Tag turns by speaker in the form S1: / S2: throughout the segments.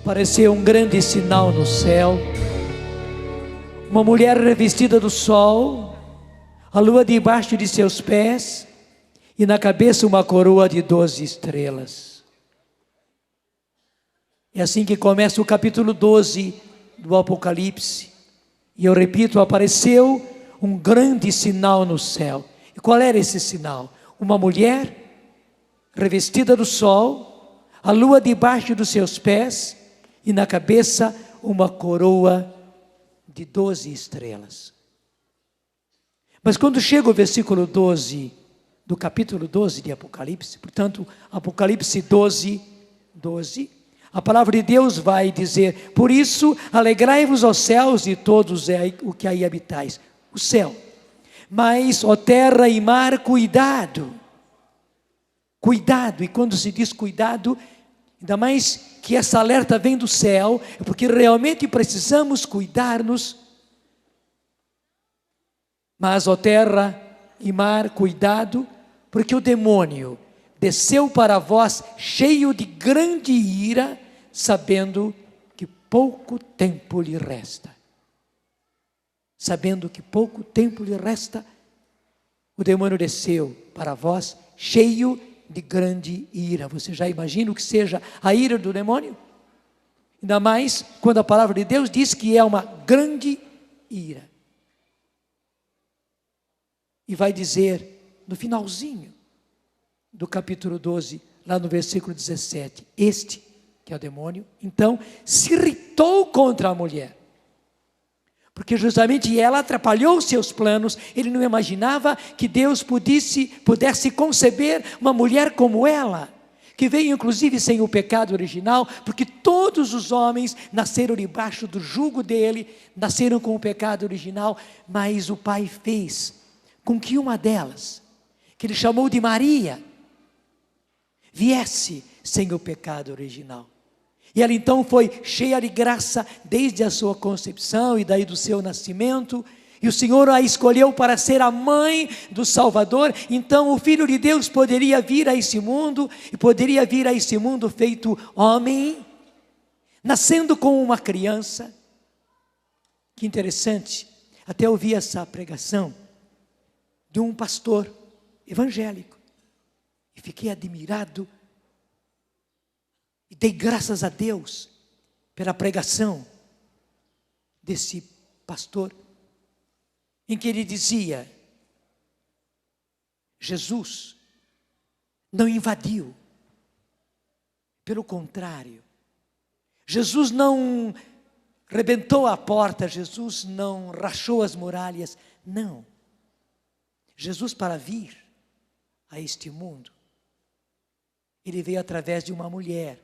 S1: apareceu um grande sinal no céu, uma mulher revestida do sol, a lua debaixo de seus pés, e na cabeça uma coroa de 12 estrelas. É assim que começa o capítulo 12 do Apocalipse. E eu repito, apareceu um grande sinal no céu. E qual era esse sinal? Uma mulher revestida do sol, a lua debaixo dos seus pés, e na cabeça uma coroa de 12 estrelas. Mas quando chega o versículo 12, do capítulo 12 de Apocalipse, portanto, Apocalipse 12, 12, a palavra de Deus vai dizer: por isso, alegrai-vos, ó céus, e todos o que aí habitais. O céu. Mas, ó terra e mar, cuidado. Cuidado, e quando se diz cuidado, ainda mais que essa alerta vem do céu, é porque realmente precisamos cuidar-nos. Mas, ó terra e mar, cuidado, porque o demônio desceu para vós cheio de grande ira, sabendo que pouco tempo lhe resta. Sabendo que pouco tempo lhe resta, o demônio desceu para vós cheio de grande ira. Você já imagina o que seja a ira do demônio? Ainda mais quando a palavra de Deus diz que é uma grande ira. E vai dizer no finalzinho do capítulo 12, lá no versículo 17, este, que é o demônio, então se irritou contra a mulher, porque justamente ela atrapalhou seus planos. Ele não imaginava que Deus pudesse conceber uma mulher como ela, que veio inclusive sem o pecado original, porque todos os homens nasceram debaixo do jugo dele, nasceram com o pecado original, mas o Pai fez com que uma delas, que ele chamou de Maria, viesse sem o pecado original. E ela então foi cheia de graça desde a sua concepção e daí do seu nascimento. E o Senhor a escolheu para ser a mãe do Salvador. Então o Filho de Deus poderia vir a esse mundo, e poderia vir a esse mundo feito homem, nascendo com uma criança. Que interessante, até ouvi essa pregação de um pastor evangélico, e fiquei admirado, e dei graças a Deus pela pregação desse pastor, em que ele dizia: Jesus não invadiu, pelo contrário, Jesus não rebentou a porta, Jesus não rachou as muralhas, não. Jesus, para vir a este mundo, ele veio através de uma mulher,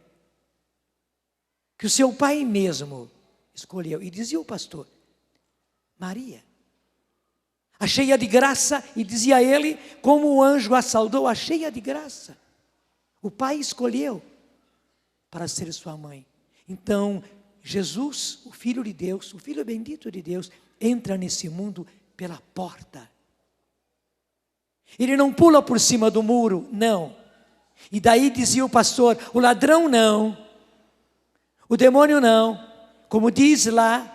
S1: que o seu pai mesmo escolheu. E dizia o pastor: Maria, a cheia de graça, e dizia ele, como o anjo a saudou, a cheia de graça. O pai escolheu para ser sua mãe. Então, Jesus, o Filho de Deus, o Filho bendito de Deus, entra nesse mundo pela porta. Ele não pula por cima do muro, não. E daí dizia o pastor: o ladrão não, o demônio não. Como diz lá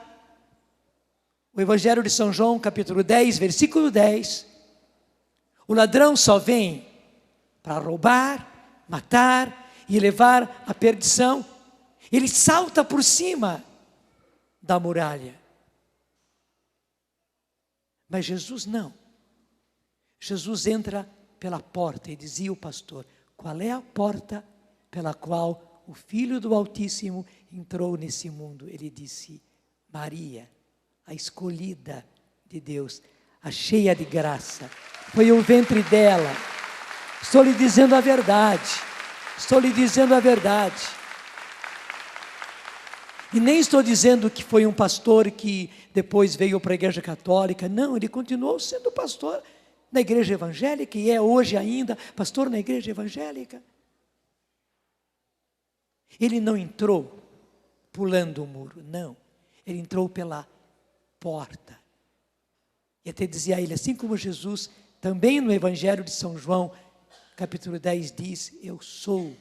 S1: o Evangelho de São João, capítulo 10, versículo 10, o ladrão só vem para roubar, matar e levar à perdição. Ele salta por cima da muralha. Mas Jesus não. Jesus entra pela porta, e dizia o pastor: qual é a porta pela qual o Filho do Altíssimo entrou nesse mundo? Ele disse: Maria, a escolhida de Deus, a cheia de graça. Foi o ventre dela. Estou lhe dizendo a verdade. Estou lhe dizendo a verdade. E nem estou dizendo que foi um pastor que depois veio para a igreja católica. Não, ele continuou sendo pastor na igreja evangélica, e é hoje ainda pastor na igreja evangélica. Ele não entrou pulando o muro, não. Ele entrou pela porta. E até dizia a ele, assim como Jesus, também no Evangelho de São João, capítulo 10 diz: eu sou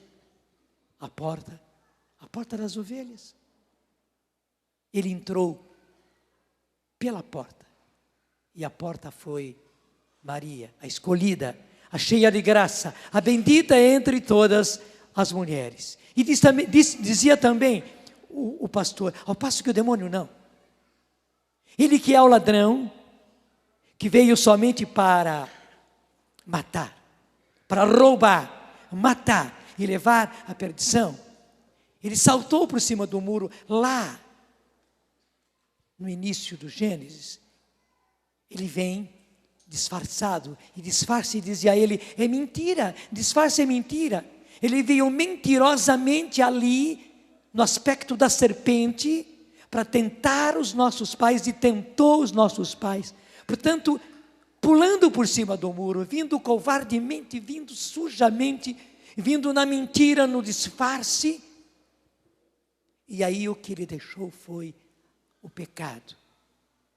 S1: a porta A porta das ovelhas. Ele entrou pela porta. E a porta foi Maria, a escolhida, a cheia de graça, a bendita entre todas as mulheres. E dizia também o pastor, ao passo que o demônio não. Ele que é o ladrão, que veio somente para matar, para roubar, matar e levar à perdição. Ele saltou por cima do muro lá, no início do Gênesis. Ele vem disfarçado, e disfarce dizia a ele, é mentira, disfarce é mentira. Ele veio mentirosamente ali, no aspecto da serpente, para tentar os nossos pais, e tentou os nossos pais. Portanto, pulando por cima do muro, vindo covardemente, vindo sujamente, vindo na mentira, no disfarce. E aí o que ele deixou foi o pecado,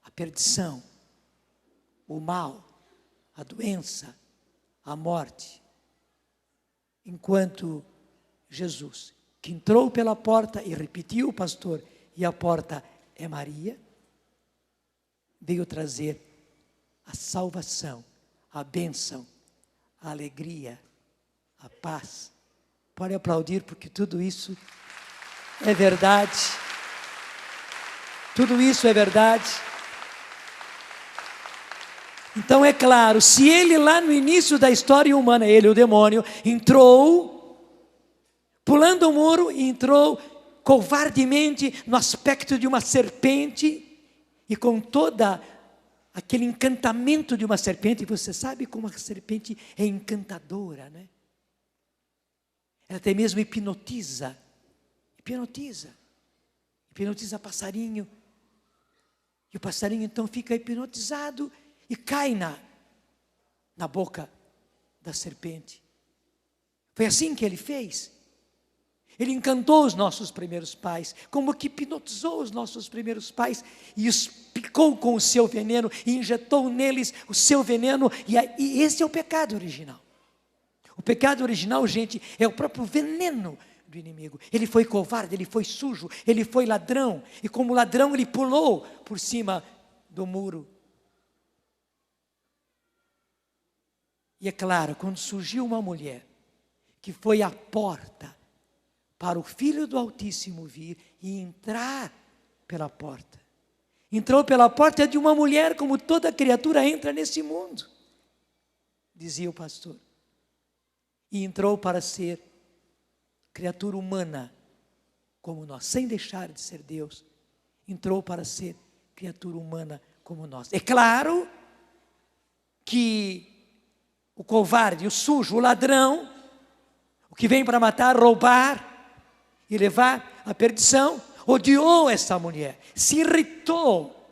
S1: a perdição, o mal, a doença, a morte. Enquanto Jesus, que entrou pela porta, e repetiu o pastor, e a porta é Maria, veio trazer a salvação, a bênção, a alegria, a paz. Pode aplaudir, porque tudo isso é verdade. Tudo isso é verdade. Então é claro, se ele lá no início da história humana, ele, o demônio, entrou, pulando o muro, e entrou covardemente no aspecto de uma serpente, e com toda aquele encantamento de uma serpente. Você sabe como a serpente é encantadora, né? Ela até mesmo hipnotiza passarinho, e o passarinho então fica hipnotizado e cai na boca da serpente. Foi assim que ele fez. Ele encantou os nossos primeiros pais, como que hipnotizou os nossos primeiros pais, e os picou com o seu veneno, e injetou neles o seu veneno, e esse é o pecado original. O pecado original, gente, é o próprio veneno do inimigo. Ele foi covarde, ele foi sujo, ele foi ladrão, e como ladrão ele pulou por cima do muro. E é claro, quando surgiu uma mulher, que foi à porta, para o Filho do Altíssimo vir e entrar pela porta. Entrou pela porta de uma mulher, como toda criatura entra nesse mundo, dizia o pastor. E entrou para ser criatura humana, como nós, sem deixar de ser Deus. Entrou para ser criatura humana como nós. É claro que o covarde, o sujo, o ladrão, o que vem para matar, roubar e levar à perdição, odiou essa mulher, se irritou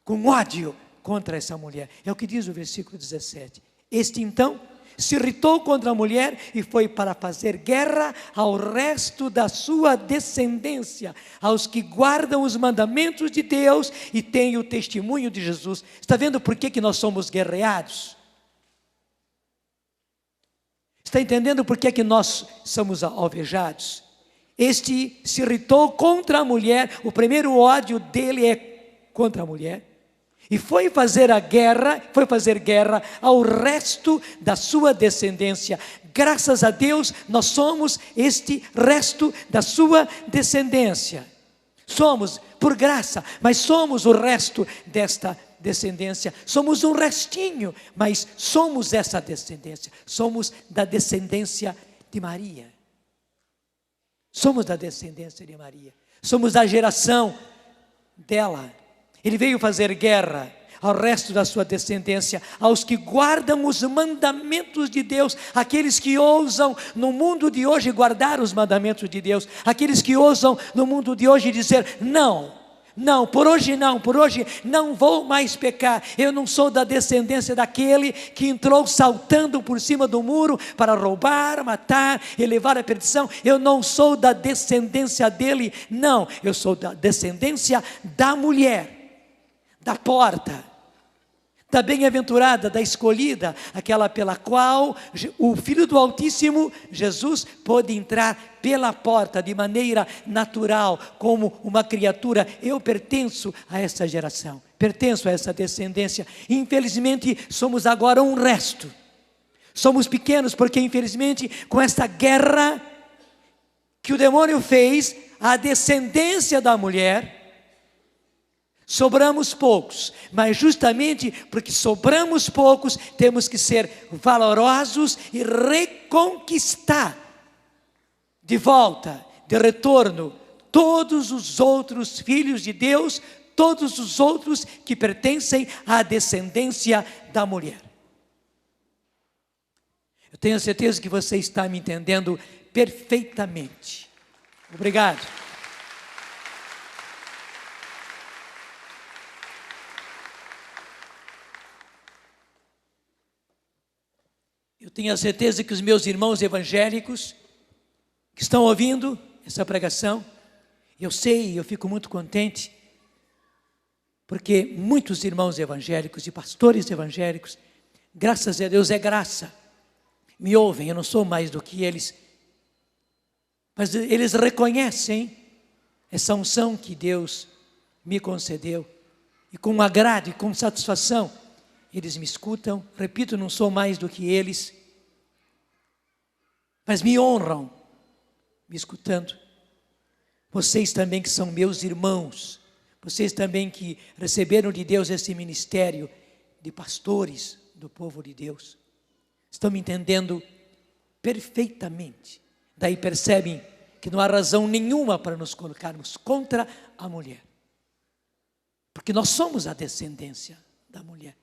S1: com ódio contra essa mulher. É o que diz o versículo 17. Este então se irritou contra a mulher e foi para fazer guerra ao resto da sua descendência, aos que guardam os mandamentos de Deus e têm o testemunho de Jesus. Está vendo por que nós somos guerreados? Está entendendo por que nós somos alvejados? Este se irritou contra a mulher, o primeiro ódio dele é contra a mulher, e foi fazer guerra ao resto da sua descendência. Graças a Deus, nós somos este resto da sua descendência. Somos por graça, mas somos o resto desta descendência. Somos um restinho, mas somos essa descendência. Somos da descendência de Maria. Somos da descendência de Maria. Somos da geração dela. Ele veio fazer guerra ao resto da sua descendência, aos que guardam os mandamentos de Deus, aqueles que ousam no mundo de hoje guardar os mandamentos de Deus, aqueles que ousam no mundo de hoje dizer, não, por hoje não vou mais pecar. Eu não sou da descendência daquele que entrou saltando por cima do muro para roubar, matar e levar à perdição. Eu não sou da descendência dele, não, eu sou da descendência da mulher, da porta, da bem-aventurada, da escolhida, aquela pela qual o Filho do Altíssimo, Jesus, pôde entrar pela porta de maneira natural, como uma criatura. Eu pertenço a essa geração, pertenço a essa descendência. Infelizmente, somos agora um resto. Somos pequenos porque, infelizmente, com esta guerra que o demônio fez, a descendência da mulher, sobramos poucos, mas justamente porque sobramos poucos, temos que ser valorosos e reconquistar de volta, de retorno, todos os outros filhos de Deus, todos os outros que pertencem à descendência da mulher. Eu tenho certeza que você está me entendendo perfeitamente. Obrigado. Eu tenho a certeza que os meus irmãos evangélicos que estão ouvindo essa pregação, eu sei, eu fico muito contente, porque muitos irmãos evangélicos e pastores evangélicos, graças a Deus, é graça, me ouvem. Eu não sou mais do que eles, mas eles reconhecem essa unção que Deus me concedeu, e com agrado e com satisfação eles me escutam. Repito, não sou mais do que eles, mas me honram me escutando. Vocês também que são meus irmãos, vocês também que receberam de Deus esse ministério de pastores do povo de Deus, estão me entendendo perfeitamente. Daí percebem que não há razão nenhuma para nos colocarmos contra a mulher, porque nós somos a descendência da mulher.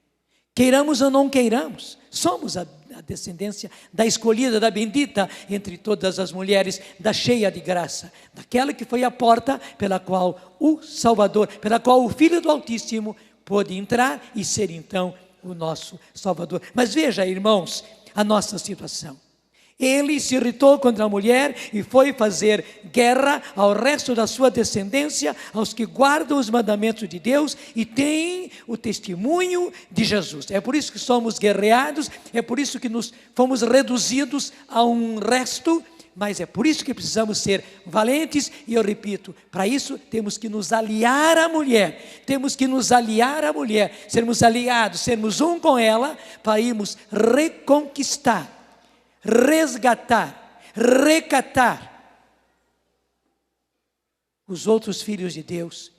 S1: Queiramos ou não queiramos, somos a descendência da escolhida, da bendita entre todas as mulheres, da cheia de graça, daquela que foi a porta pela qual o Salvador, pela qual o Filho do Altíssimo pôde entrar e ser então o nosso Salvador. Mas veja, irmãos, a nossa situação. Ele se irritou contra a mulher e foi fazer guerra ao resto da sua descendência, aos que guardam os mandamentos de Deus e têm o testemunho de Jesus. É por isso que somos guerreados, é por isso que nos fomos reduzidos a um resto, mas é por isso que precisamos ser valentes. E eu repito, para isso temos que nos aliar à mulher, temos que nos aliar à mulher, sermos aliados, sermos um com ela, para irmos reconquistar, resgatar, recatar os outros filhos de Deus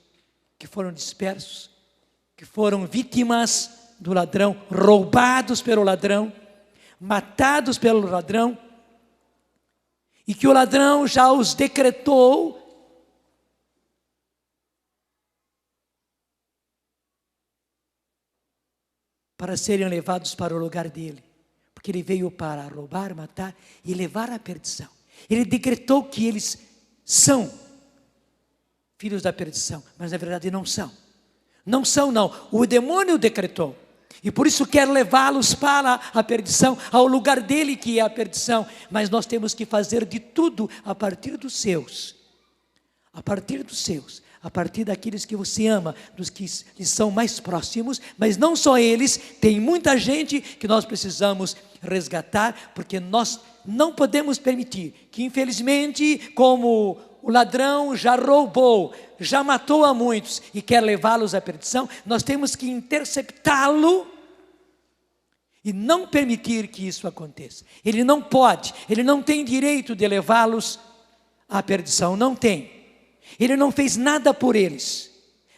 S1: que foram dispersos, que foram vítimas do ladrão, roubados pelo ladrão, matados pelo ladrão, e que o ladrão já os decretou para serem levados para o lugar dele. Porque ele veio para roubar, matar e levar à perdição. Ele decretou que eles são filhos da perdição, mas na verdade não são. Não são, não. O demônio decretou. E por isso quer levá-los para a perdição, ao lugar dele que é a perdição. Mas nós temos que fazer de tudo a partir dos seus. A partir dos seus. A partir daqueles que você ama, dos que lhes são mais próximos, mas não só eles, tem muita gente que nós precisamos resgatar, porque nós não podemos permitir que, infelizmente, como o ladrão já roubou, já matou a muitos e quer levá-los à perdição, nós temos que interceptá-lo e não permitir que isso aconteça. Ele não pode, ele não tem direito de levá-los à perdição, não tem. Ele não fez nada por eles,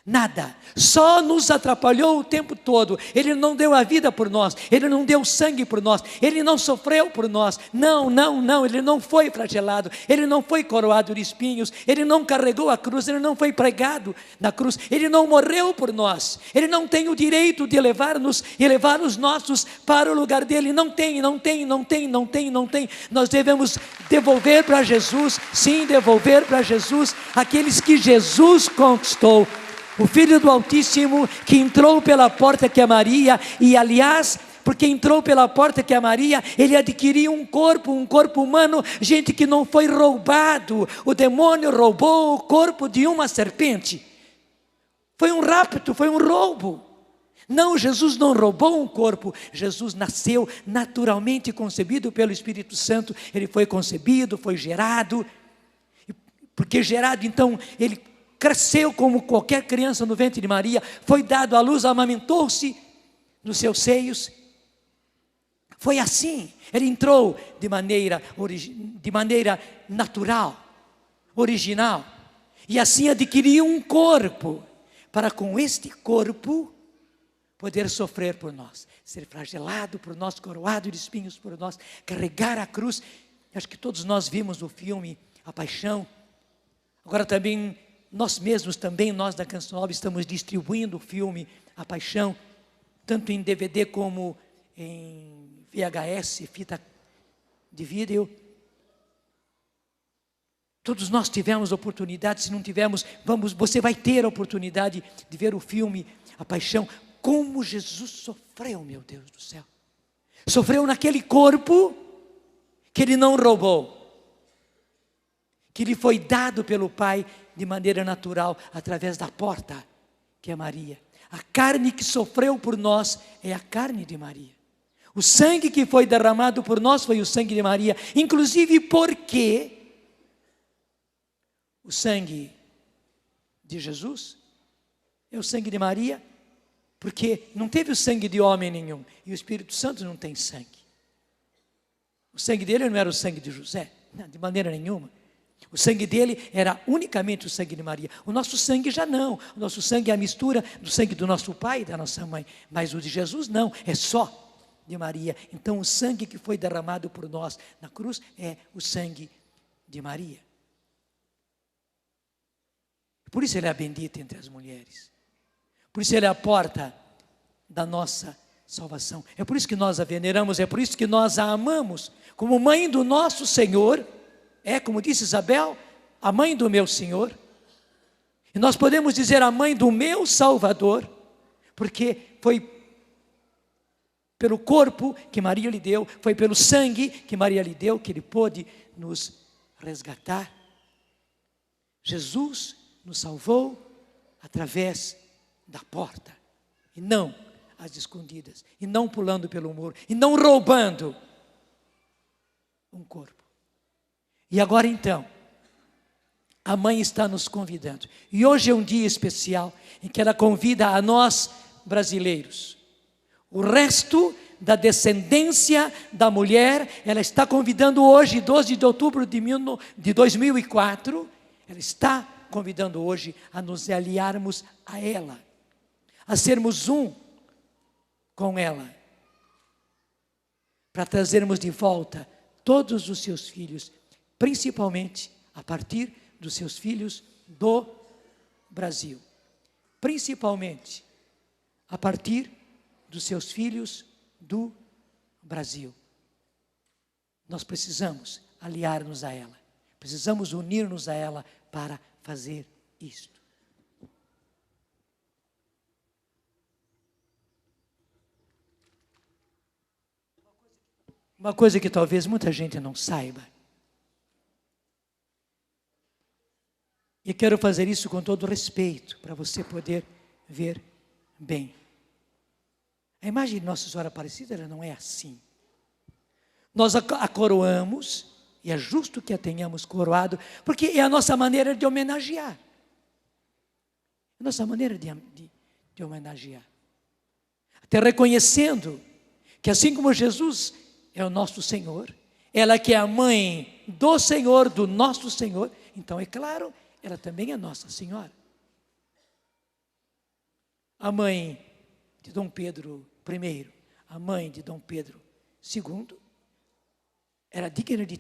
S1: nada, só nos atrapalhou o tempo todo. Ele não deu a vida por nós, ele não deu sangue por nós, ele não sofreu por nós, não, ele não foi flagelado, ele não foi coroado de espinhos, ele não carregou a cruz, ele não foi pregado na cruz, ele não morreu por nós, ele não tem o direito de levar-nos e levar os nossos para o lugar dele. Não tem. Nós devemos devolver para Jesus, sim, devolver para Jesus aqueles que Jesus conquistou. O Filho do Altíssimo que entrou pela porta que é Maria, e aliás, porque entrou pela porta que é Maria, ele adquiriu um corpo humano, gente que não foi roubado. O demônio roubou o corpo de uma serpente. Foi um rapto, foi um roubo. Não, Jesus não roubou um corpo, Jesus nasceu naturalmente concebido pelo Espírito Santo, ele foi concebido, foi gerado, porque gerado então, ele cresceu como qualquer criança no ventre de Maria, foi dado à luz, amamentou-se nos seus seios, foi assim, ele entrou de maneira natural, original, e assim adquiriu um corpo, para com este corpo poder sofrer por nós, ser flagelado por nós, coroado de espinhos por nós, carregar a cruz. Acho que todos nós vimos o filme A Paixão. Agora também, nós mesmos também, nós da Canção Nova, estamos distribuindo o filme A Paixão, tanto em DVD como em VHS, fita de vídeo. Todos nós tivemos oportunidade, se não tivemos, você vai ter a oportunidade de ver o filme A Paixão. Como Jesus sofreu, meu Deus do céu. Sofreu naquele corpo que ele não roubou, que lhe foi dado pelo Pai de maneira natural, através da porta, que é Maria. A carne que sofreu por nós é a carne de Maria. O sangue que foi derramado por nós foi o sangue de Maria, inclusive porque o sangue de Jesus é o sangue de Maria, porque não teve o sangue de homem nenhum, e o Espírito Santo não tem sangue. O sangue dele não era o sangue de José, não, de maneira nenhuma. O sangue dele era unicamente o sangue de Maria. O nosso sangue já não, o nosso sangue é a mistura do sangue do nosso pai e da nossa mãe, mas o de Jesus não, é só de Maria. Então o sangue que foi derramado por nós na cruz é o sangue de Maria. Por isso ele é a bendita entre as mulheres. Por isso ele é a porta da nossa salvação. É por isso que nós a veneramos, é por isso que nós a amamos. Como mãe do nosso Senhor, como disse Isabel, a mãe do meu Senhor. E nós podemos dizer a mãe do meu Salvador, porque foi pelo corpo que Maria lhe deu, foi pelo sangue que Maria lhe deu, que ele pôde nos resgatar. Jesus nos salvou através da porta, e não às escondidas, e não pulando pelo muro, e não roubando um corpo. E agora então, a mãe está nos convidando, e hoje é um dia especial, em que ela convida a nós brasileiros, o resto da descendência da mulher, ela está convidando hoje, 12 de outubro de 2004, ela está convidando hoje a nos aliarmos a ela, a sermos um com ela, para trazermos de volta todos os seus filhos, principalmente a partir dos seus filhos do Brasil, principalmente a partir dos seus filhos do Brasil. Nós precisamos aliar-nos a ela, precisamos unir-nos a ela para fazer isto. Uma coisa que talvez muita gente não saiba, e quero fazer isso com todo respeito, para você poder ver bem. A imagem de Nossa Senhora Aparecida, ela não é assim. Nós a coroamos, e é justo que a tenhamos coroado, porque é a nossa maneira de homenagear. É a nossa maneira de homenagear. Até reconhecendo que assim como Jesus é o nosso Senhor, ela que é a mãe do Senhor, do nosso Senhor, então é claro, ela também é Nossa Senhora. A mãe de Dom Pedro I, a mãe de Dom Pedro II, era digna de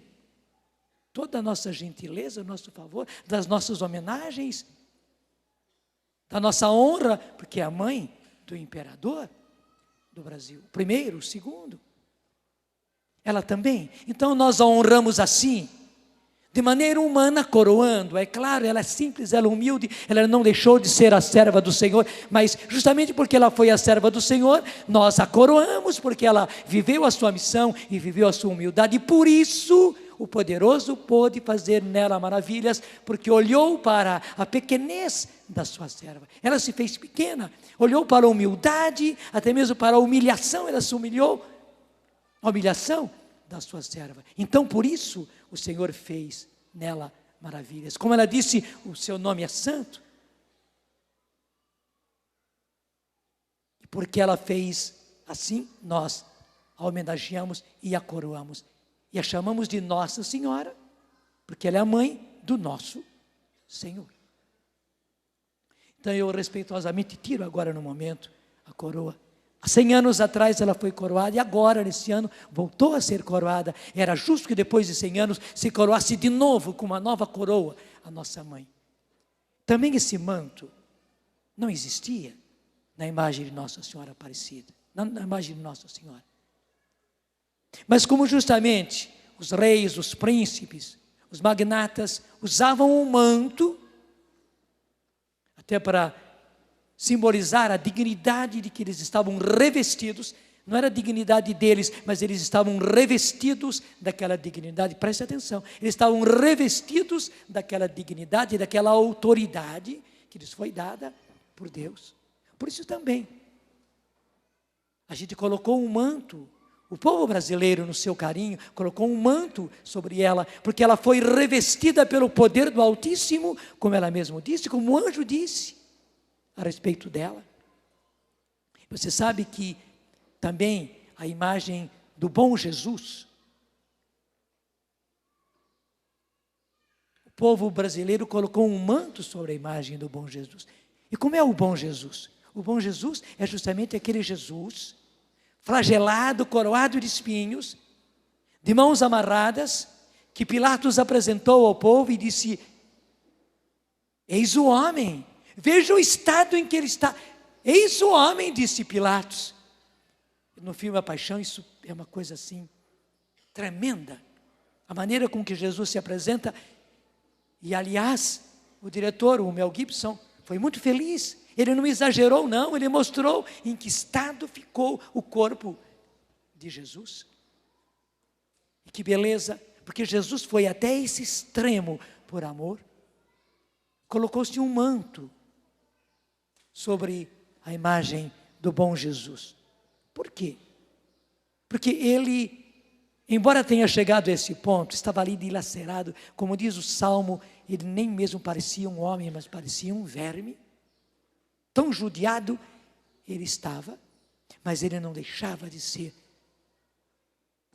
S1: toda a nossa gentileza, o nosso favor, das nossas homenagens, da nossa honra, porque é a mãe do imperador do Brasil, o primeiro, o segundo. Ela também. Então nós a honramos assim, de maneira humana, coroando. É claro, ela é simples, ela é humilde, ela não deixou de ser a serva do Senhor, mas justamente porque ela foi a serva do Senhor, nós a coroamos, porque ela viveu a sua missão e viveu a sua humildade, e por isso o poderoso pôde fazer nela maravilhas, porque olhou para a pequenez da sua serva. Ela se fez pequena, olhou para a humildade, até mesmo para a humilhação, ela se humilhou, a humilhação da sua serva. Então, por isso, o Senhor fez nela maravilhas. Como ela disse, o seu nome é santo. E porque ela fez assim, nós a homenageamos e a coroamos. E a chamamos de Nossa Senhora, porque ela é a mãe do nosso Senhor. Então eu respeitosamente tiro agora no momento a coroa. Há 100 anos atrás ela foi coroada e agora, nesse ano, voltou a ser coroada. Era justo que depois de 100 anos se coroasse de novo com uma nova coroa a nossa mãe. Também esse manto não existia na imagem de Nossa Senhora Aparecida, na imagem de Nossa Senhora. Mas como justamente os reis, os príncipes, os magnatas usavam um manto, até para simbolizar a dignidade de que eles estavam revestidos, não era a dignidade deles, mas eles estavam revestidos daquela dignidade, preste atenção, eles estavam revestidos daquela dignidade, daquela autoridade que lhes foi dada por Deus. Por isso também, a gente colocou um manto, o povo brasileiro no seu carinho, colocou um manto sobre ela, porque ela foi revestida pelo poder do Altíssimo, como ela mesma disse, como o anjo disse a respeito dela. Você sabe que também a imagem do bom Jesus, o povo brasileiro colocou um manto sobre a imagem do bom Jesus. E como é o bom Jesus? O bom Jesus é justamente aquele Jesus flagelado, coroado de espinhos, de mãos amarradas, que Pilatos apresentou ao povo e disse: eis o homem, veja o estado em que ele está, eis o homem, disse Pilatos. No filme A Paixão, isso é uma coisa assim, tremenda, a maneira com que Jesus se apresenta. E aliás, o diretor, o Mel Gibson, foi muito feliz. Ele não exagerou não, ele mostrou em que estado ficou o corpo de Jesus. E que beleza, porque Jesus foi até esse extremo por amor. Colocou-se um manto sobre a imagem do bom Jesus. Por quê? Porque ele, embora tenha chegado a esse ponto, estava ali dilacerado, como diz o Salmo, ele nem mesmo parecia um homem, mas parecia um verme. Tão judiado ele estava, mas ele não deixava de ser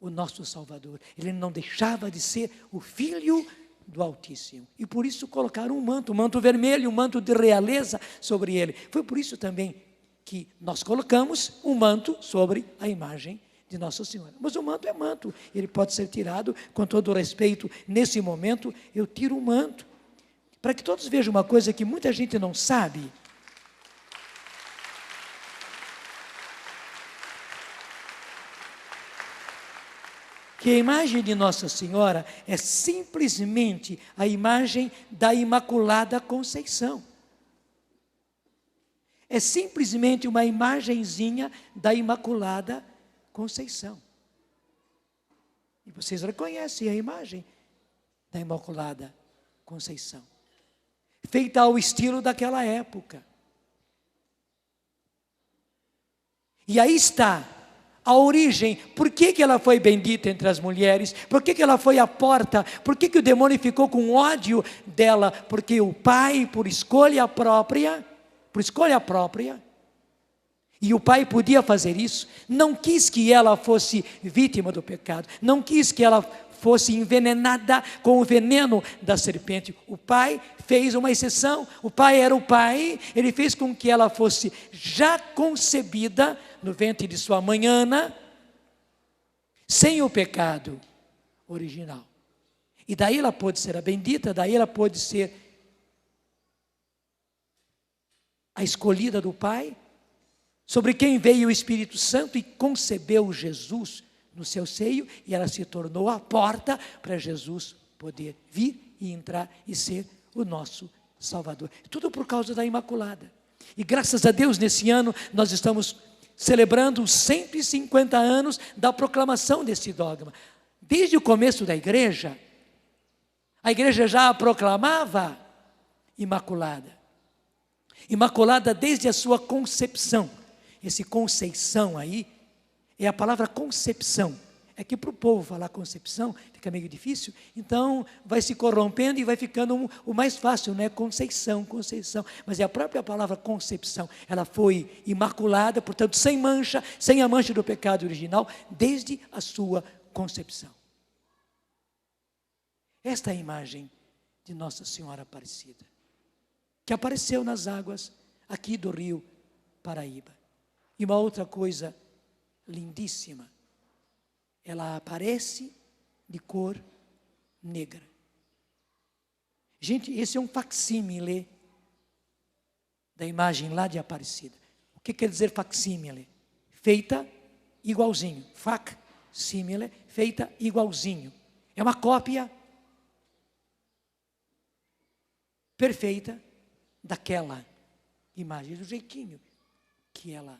S1: o nosso Salvador. Ele não deixava de ser o Filho do Altíssimo. E por isso colocaram um manto vermelho, um manto de realeza sobre ele. Foi por isso também que nós colocamos um manto sobre a imagem de Nossa Senhora. Mas o manto é manto, ele pode ser tirado com todo o respeito. Nesse momento eu tiro o manto, para que todos vejam uma coisa que muita gente não sabe. Que a imagem de Nossa Senhora é simplesmente a imagem da Imaculada Conceição. É simplesmente uma imagenzinha da Imaculada Conceição. E vocês reconhecem a imagem da Imaculada Conceição, feita ao estilo daquela época. E aí está a origem, por que ela foi bendita entre as mulheres, por que ela foi a porta, por que o demônio ficou com ódio dela, porque o pai, por escolha própria, e o pai podia fazer isso, não quis que ela fosse vítima do pecado, não quis que ela fosse envenenada com o veneno da serpente. O pai fez uma exceção, o pai era o pai, ele fez com que ela fosse já concebida no ventre de sua mãe Ana, sem o pecado original. E daí ela pôde ser a bendita, daí ela pôde ser a escolhida do Pai, sobre quem veio o Espírito Santo e concebeu Jesus no seu seio, e ela se tornou a porta para Jesus poder vir e entrar e ser o nosso Salvador. Tudo por causa da Imaculada. E graças a Deus, nesse ano, nós estamos celebrando os 150 anos da proclamação desse dogma. Desde o começo da igreja, a igreja já a proclamava imaculada. Imaculada desde a sua concepção. Esse conceição aí é a palavra concepção. É que para o povo falar concepção fica meio difícil, então vai se corrompendo e vai ficando o mais fácil, né? Conceição. Mas é a própria palavra concepção. Ela foi imaculada, portanto, sem mancha, sem a mancha do pecado original, desde a sua concepção. Esta é a imagem de Nossa Senhora Aparecida, que apareceu nas águas aqui do rio Paraíba. E uma outra coisa lindíssima, ela aparece de cor negra. Gente, esse é um facsímile da imagem lá de Aparecida. O que quer dizer facsímile? Feita igualzinho. Facsímile, feita igualzinho. É uma cópia perfeita daquela imagem, do jeitinho que ela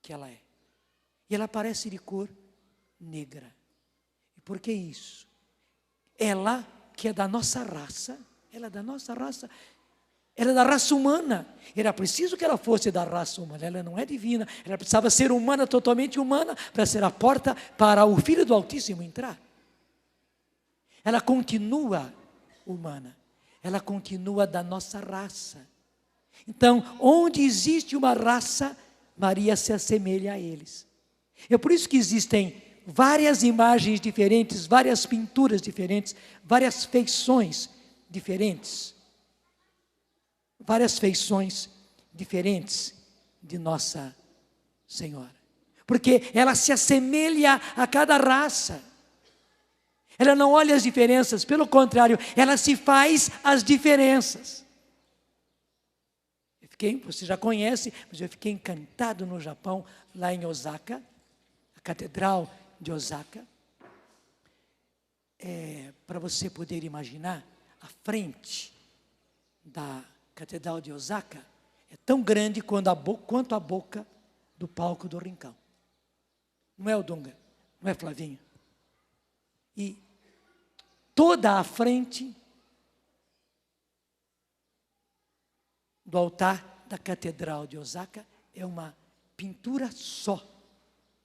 S1: é. E ela aparece de cor negra. E por que isso? Ela, que é da nossa raça, ela é da nossa raça, ela é da raça humana. Era preciso que ela fosse da raça humana, ela não é divina, ela precisava ser humana, totalmente humana, para ser a porta para o Filho do Altíssimo entrar. Ela continua humana, ela continua da nossa raça. Então, onde existe uma raça, Maria se assemelha a eles. É por isso que existem várias imagens diferentes, várias pinturas diferentes, várias feições diferentes. Várias feições diferentes de Nossa Senhora. Porque ela se assemelha a cada raça. Ela não olha as diferenças, pelo contrário, ela se faz as diferenças. Você já conhece, mas eu fiquei encantado no Japão, lá em Osaka, a Catedral de Osaka. Para você poder imaginar, a frente da Catedral de Osaka é tão grande quanto a boca do palco do Rincão. Não é, Odunga? Não é, Flavinho? E toda a frente do altar da Catedral de Osaka é uma pintura só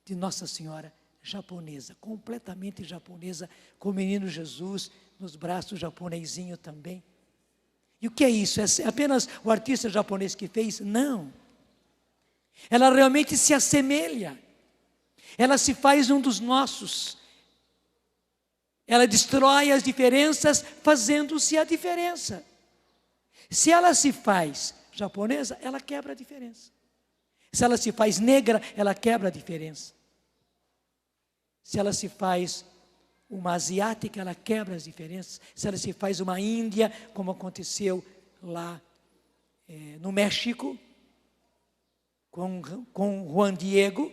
S1: de Nossa Senhora japonesa, completamente japonesa, com o menino Jesus nos braços, japonesinho também. E o que é isso? É apenas o artista japonês que fez? Não. Ela realmente se assemelha. Ela se faz um dos nossos. Ela destrói as diferenças, fazendo-se a diferença. Se ela se faz japonesa, ela quebra a diferença. Se ela se faz negra, ela quebra a diferença. Se ela se faz uma asiática, ela quebra as diferenças. Se ela se faz uma índia, como aconteceu lá no México, com Juan Diego,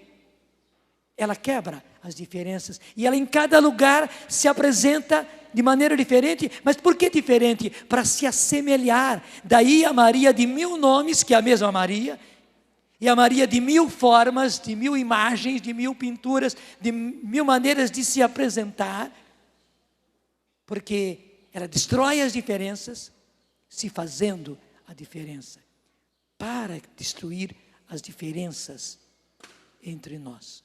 S1: ela quebra as diferenças. E ela em cada lugar se apresenta de maneira diferente. Mas por que diferente? Para se assemelhar. Daí a Maria de 1000 nomes, que é a mesma Maria, e a Maria de 1000 formas, de 1000 imagens, de 1000 pinturas, de 1000 maneiras de se apresentar, porque ela destrói as diferenças, se fazendo a diferença, para destruir as diferenças entre nós.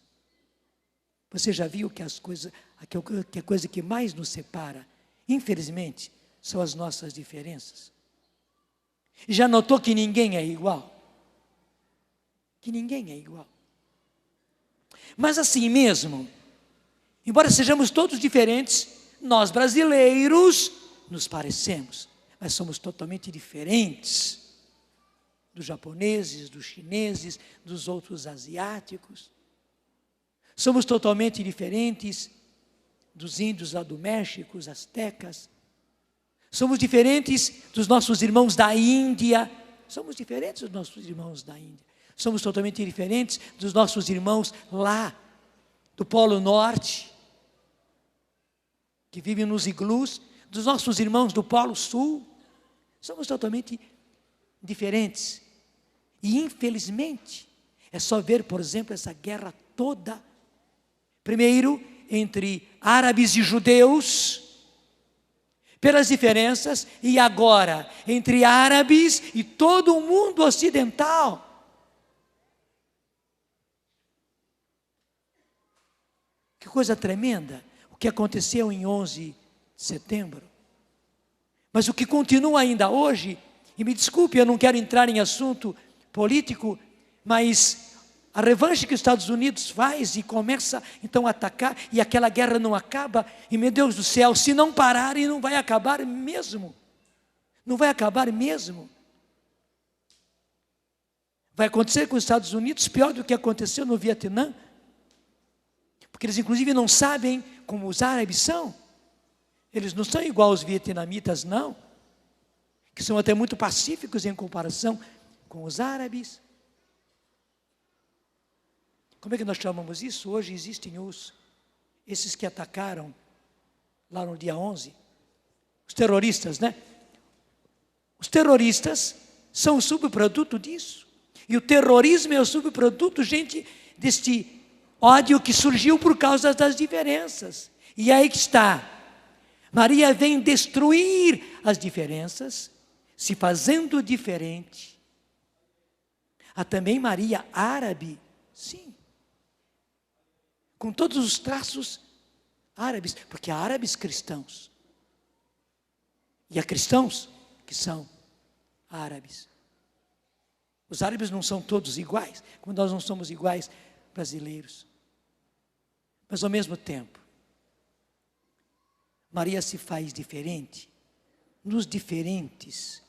S1: Você já viu que a coisa que mais nos separa, infelizmente, são as nossas diferenças? Já notou que ninguém é igual? Que ninguém é igual. Mas assim mesmo, embora sejamos todos diferentes, nós brasileiros nos parecemos, mas somos totalmente diferentes dos japoneses, dos chineses, dos outros asiáticos. Somos totalmente diferentes dos índios lá do México, os astecas. Somos diferentes dos nossos irmãos da Índia. Somos diferentes dos nossos irmãos da Índia. Somos totalmente diferentes dos nossos irmãos lá do Polo Norte, que vivem nos iglus, dos nossos irmãos do Polo Sul. Somos totalmente diferentes. E infelizmente, é só ver, por exemplo, essa guerra toda. Primeiro, entre árabes e judeus, pelas diferenças, e agora entre árabes e todo o mundo ocidental. Que coisa tremenda o que aconteceu em 11 de setembro. Mas o que continua ainda hoje, e me desculpe, eu não quero entrar em assunto político, mas a revanche que os Estados Unidos faz e começa então a atacar, e aquela guerra não acaba, e meu Deus do céu, se não pararem não vai acabar mesmo, não vai acabar mesmo. Vai acontecer com os Estados Unidos pior do que aconteceu no Vietnã, porque eles inclusive não sabem como os árabes são, eles não são igual aos vietnamitas não, que são até muito pacíficos em comparação com os árabes. Como é que nós chamamos isso? Hoje existem esses que atacaram lá no dia 11, os terroristas, né? Os terroristas são o subproduto disso. E o terrorismo é o subproduto, gente, deste ódio que surgiu por causa das diferenças. E aí que está. Maria vem destruir as diferenças, se fazendo diferente. Há também Maria árabe, sim, com todos os traços árabes, porque há árabes cristãos, e há cristãos que são árabes. Os árabes não são todos iguais, como nós não somos iguais brasileiros. Mas ao mesmo tempo, Maria se faz diferente nos diferentes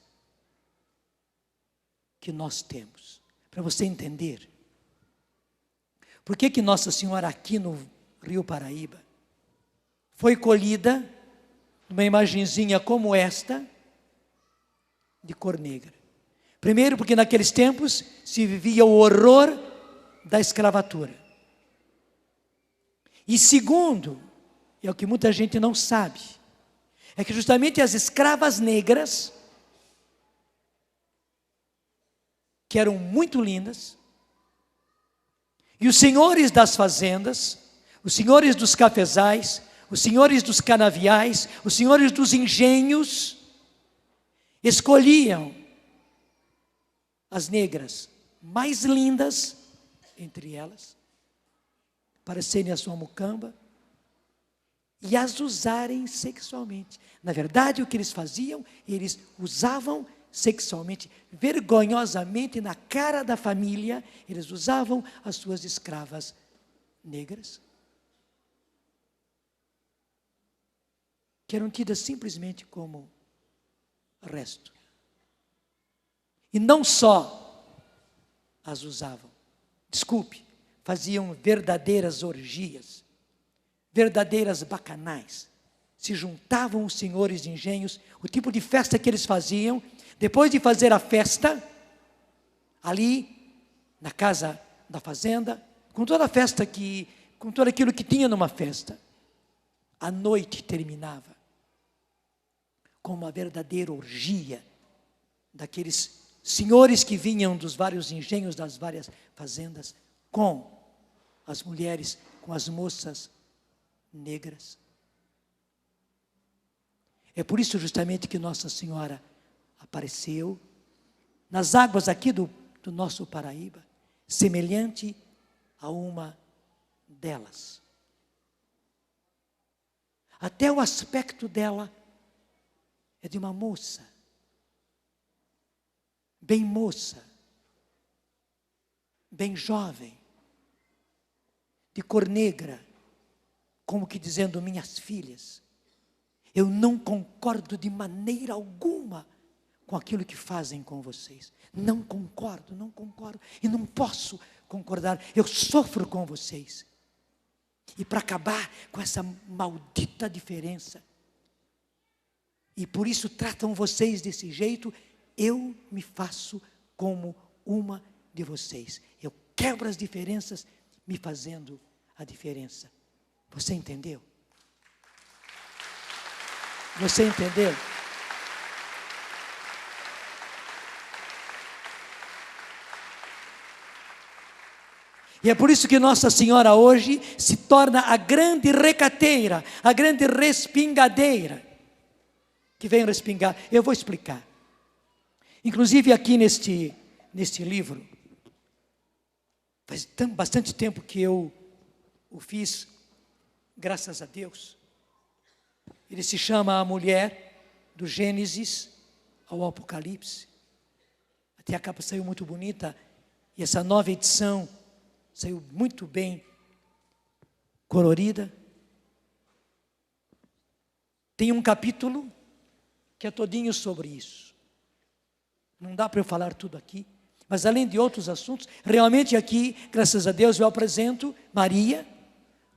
S1: que nós temos. Para você entender, por que Nossa Senhora aqui no Rio Paraíba foi colhida numa imagenzinha como esta, de cor negra? Primeiro, porque naqueles tempos se vivia o horror da escravatura. E segundo, é o que muita gente não sabe, é que justamente as escravas negras, que eram muito lindas, e os senhores das fazendas, os senhores dos cafezais, os senhores dos canaviais, os senhores dos engenhos, escolhiam as negras mais lindas entre elas, para serem a sua mucamba, e as usarem sexualmente. Na verdade, o que eles faziam, eles usavam sexualmente, vergonhosamente, na cara da família, eles usavam as suas escravas negras, que eram tidas simplesmente como resto. E não só as usavam, faziam verdadeiras orgias, verdadeiras bacanais. Se juntavam os senhores de engenhos, o tipo de festa que eles faziam, depois de fazer a festa, ali, na casa da fazenda, com toda a festa com tudo aquilo que tinha numa festa, a noite terminava com uma verdadeira orgia daqueles senhores que vinham dos vários engenhos, das várias fazendas, com as mulheres, com as moças negras. É por isso justamente que Nossa Senhora apareceu nas águas aqui do nosso Paraíba, semelhante a uma delas. Até o aspecto dela é de uma moça, bem moça, bem jovem, de cor negra, como que dizendo: minhas filhas, eu não concordo de maneira alguma com aquilo que fazem com vocês. Não concordo, e não posso concordar, eu sofro com vocês. E para acabar com essa maldita diferença, e por isso tratam vocês desse jeito, eu me faço como uma de vocês. Eu quebro as diferenças, me fazendo a diferença. Você entendeu? Você entendeu? E é por isso que Nossa Senhora hoje se torna a grande recateira, a grande respingadeira, que vem respingar. Eu vou explicar. Inclusive aqui neste livro, faz bastante tempo que eu o fiz, graças a Deus. Ele se chama A Mulher, do Gênesis ao Apocalipse. Até a capa saiu muito bonita, e essa nova edição saiu muito bem colorida. Tem um capítulo que é todinho sobre isso. Não dá para eu falar tudo aqui, mas além de outros assuntos, realmente aqui, graças a Deus, eu apresento Maria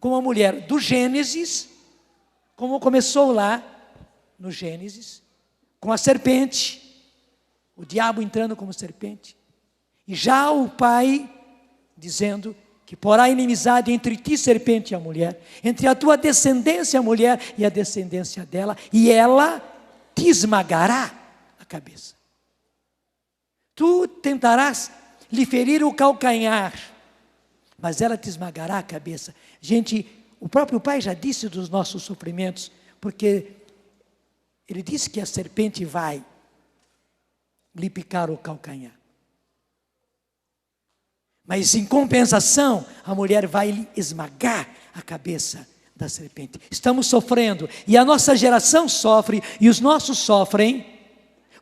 S1: como a mulher do Gênesis, como começou lá no Gênesis, com a serpente, o diabo entrando como serpente, e já o pai dizendo que porá inimizade entre ti, serpente, e a mulher, entre a tua descendência, a mulher, e a descendência dela, e ela te esmagará a cabeça. Tu tentarás lhe ferir o calcanhar, mas ela te esmagará a cabeça. Gente, o próprio pai já disse dos nossos sofrimentos, porque ele disse que a serpente vai lhe picar o calcanhar. Mas em compensação, a mulher vai lhe esmagar a cabeça da serpente. Estamos sofrendo, e a nossa geração sofre, e os nossos sofrem,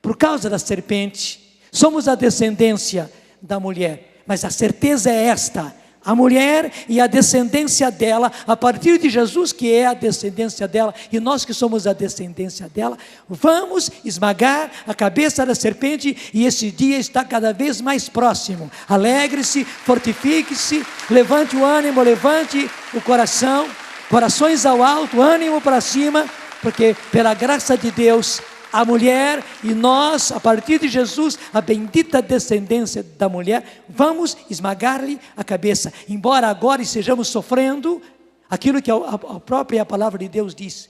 S1: por causa da serpente. Somos a descendência da mulher, mas a certeza é esta: a mulher e a descendência dela, a partir de Jesus, que é a descendência dela, e nós que somos a descendência dela, vamos esmagar a cabeça da serpente, e esse dia está cada vez mais próximo. Alegre-se, fortifique-se, levante o ânimo, levante o coração, corações ao alto, ânimo para cima, porque pela graça de Deus, a mulher e nós, a partir de Jesus, a bendita descendência da mulher, vamos esmagar-lhe a cabeça. Embora agora estejamos sofrendo aquilo que a própria palavra de Deus diz.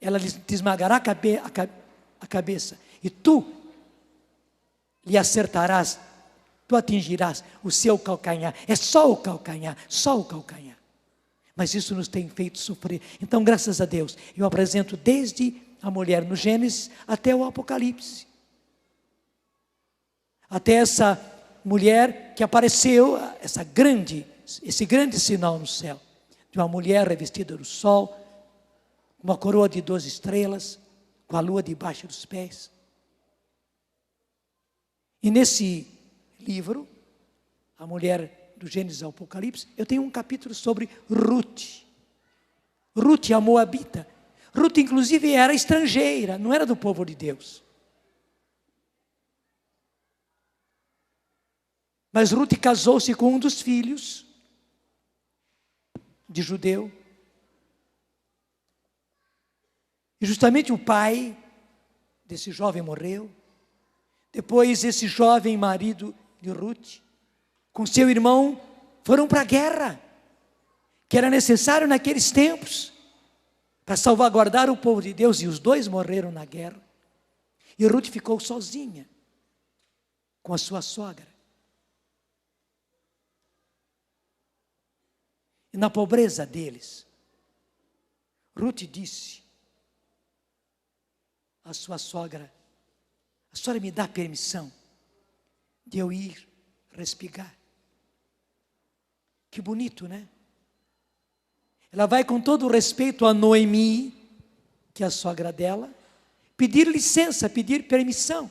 S1: Ela te esmagará a cabeça, e tu lhe acertarás, tu atingirás o seu calcanhar. É só o calcanhar, só o calcanhar. Mas isso nos tem feito sofrer. Então, graças a Deus, eu apresento desde a mulher no Gênesis até o Apocalipse. Até essa mulher que apareceu, esse grande sinal no céu, de uma mulher revestida do sol, uma coroa de 12 estrelas, com a lua debaixo dos pés. E nesse livro, a mulher do Gênesis ao Apocalipse, eu tenho um capítulo sobre Ruth. Ruth, a moabita. Ruth, inclusive, era estrangeira, não era do povo de Deus. Mas Ruth casou-se com um dos filhos de judeu. E justamente o pai desse jovem morreu. Depois, esse jovem marido de Ruth, com seu irmão, foram para a guerra, que era necessário naqueles tempos, para salvaguardar o povo de Deus, e os dois morreram na guerra. E Ruth ficou sozinha com a sua sogra. E na pobreza deles, Ruth disse à sua sogra: a senhora me dá permissão de eu ir respigar? Que bonito, né? Ela vai com todo o respeito a Noemi, que é a sogra dela, pedir licença, pedir permissão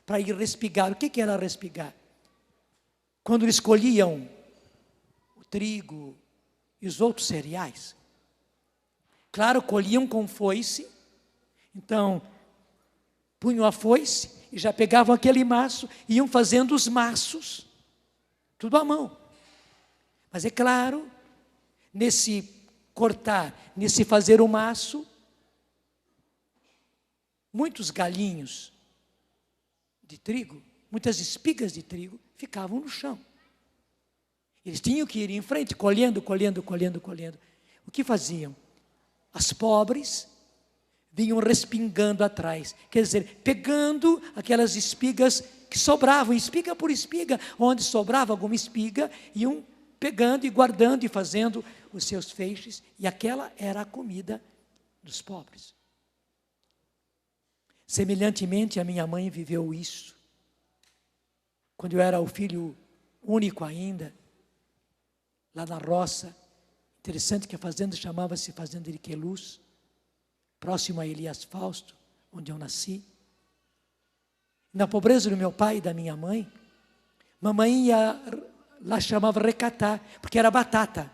S1: para ir respigar. O que era respigar? Quando eles colhiam o trigo e os outros cereais, claro, colhiam com foice, então punham a foice e já pegavam aquele maço, iam fazendo os maços, tudo à mão. Mas é claro, nesse cortar, nesse fazer o maço, muitos galinhos de trigo, muitas espigas de trigo ficavam no chão. Eles tinham que ir em frente, colhendo. O que faziam? As pobres vinham respingando atrás, quer dizer, pegando aquelas espigas que sobravam, espiga por espiga, onde sobrava alguma espiga, iam pegando e guardando e fazendo os seus feixes, e aquela era a comida dos pobres. Semelhantemente, a minha mãe viveu isso. Quando eu era o filho único ainda, lá na roça, interessante que a fazenda chamava-se Fazenda de Queluz, próximo a Elias Fausto, onde eu nasci. Na pobreza do meu pai e da minha mãe, mamãe ia, lá chamava recatar, porque era batata.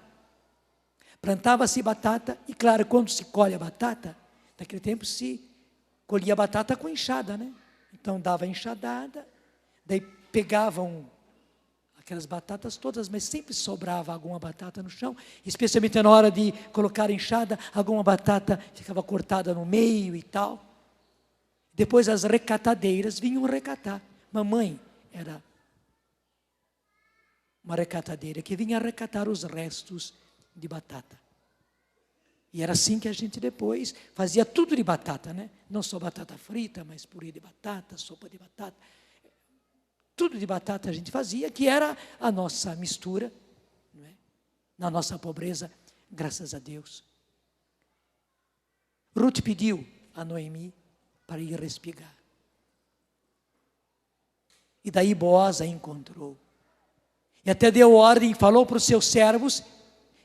S1: Plantava-se batata, e claro, quando se colhe a batata, naquele tempo se colhia a batata com enxada, né? Então dava enxadada, daí pegavam aquelas batatas todas, mas sempre sobrava alguma batata no chão, especialmente na hora de colocar a enxada, alguma batata ficava cortada no meio e tal. Depois as recatadeiras vinham recatar. Mamãe era uma recatadeira que vinha recatar os restos de batata. E era assim que a gente depois fazia tudo de batata, né? Não só batata frita, mas purê de batata, sopa de batata. Tudo de batata a gente fazia, que era a nossa mistura, não é? Na nossa pobreza, graças a Deus. Ruth pediu a Noemi para ir respigar. E daí Boaz a encontrou. E até deu ordem, falou para os seus servos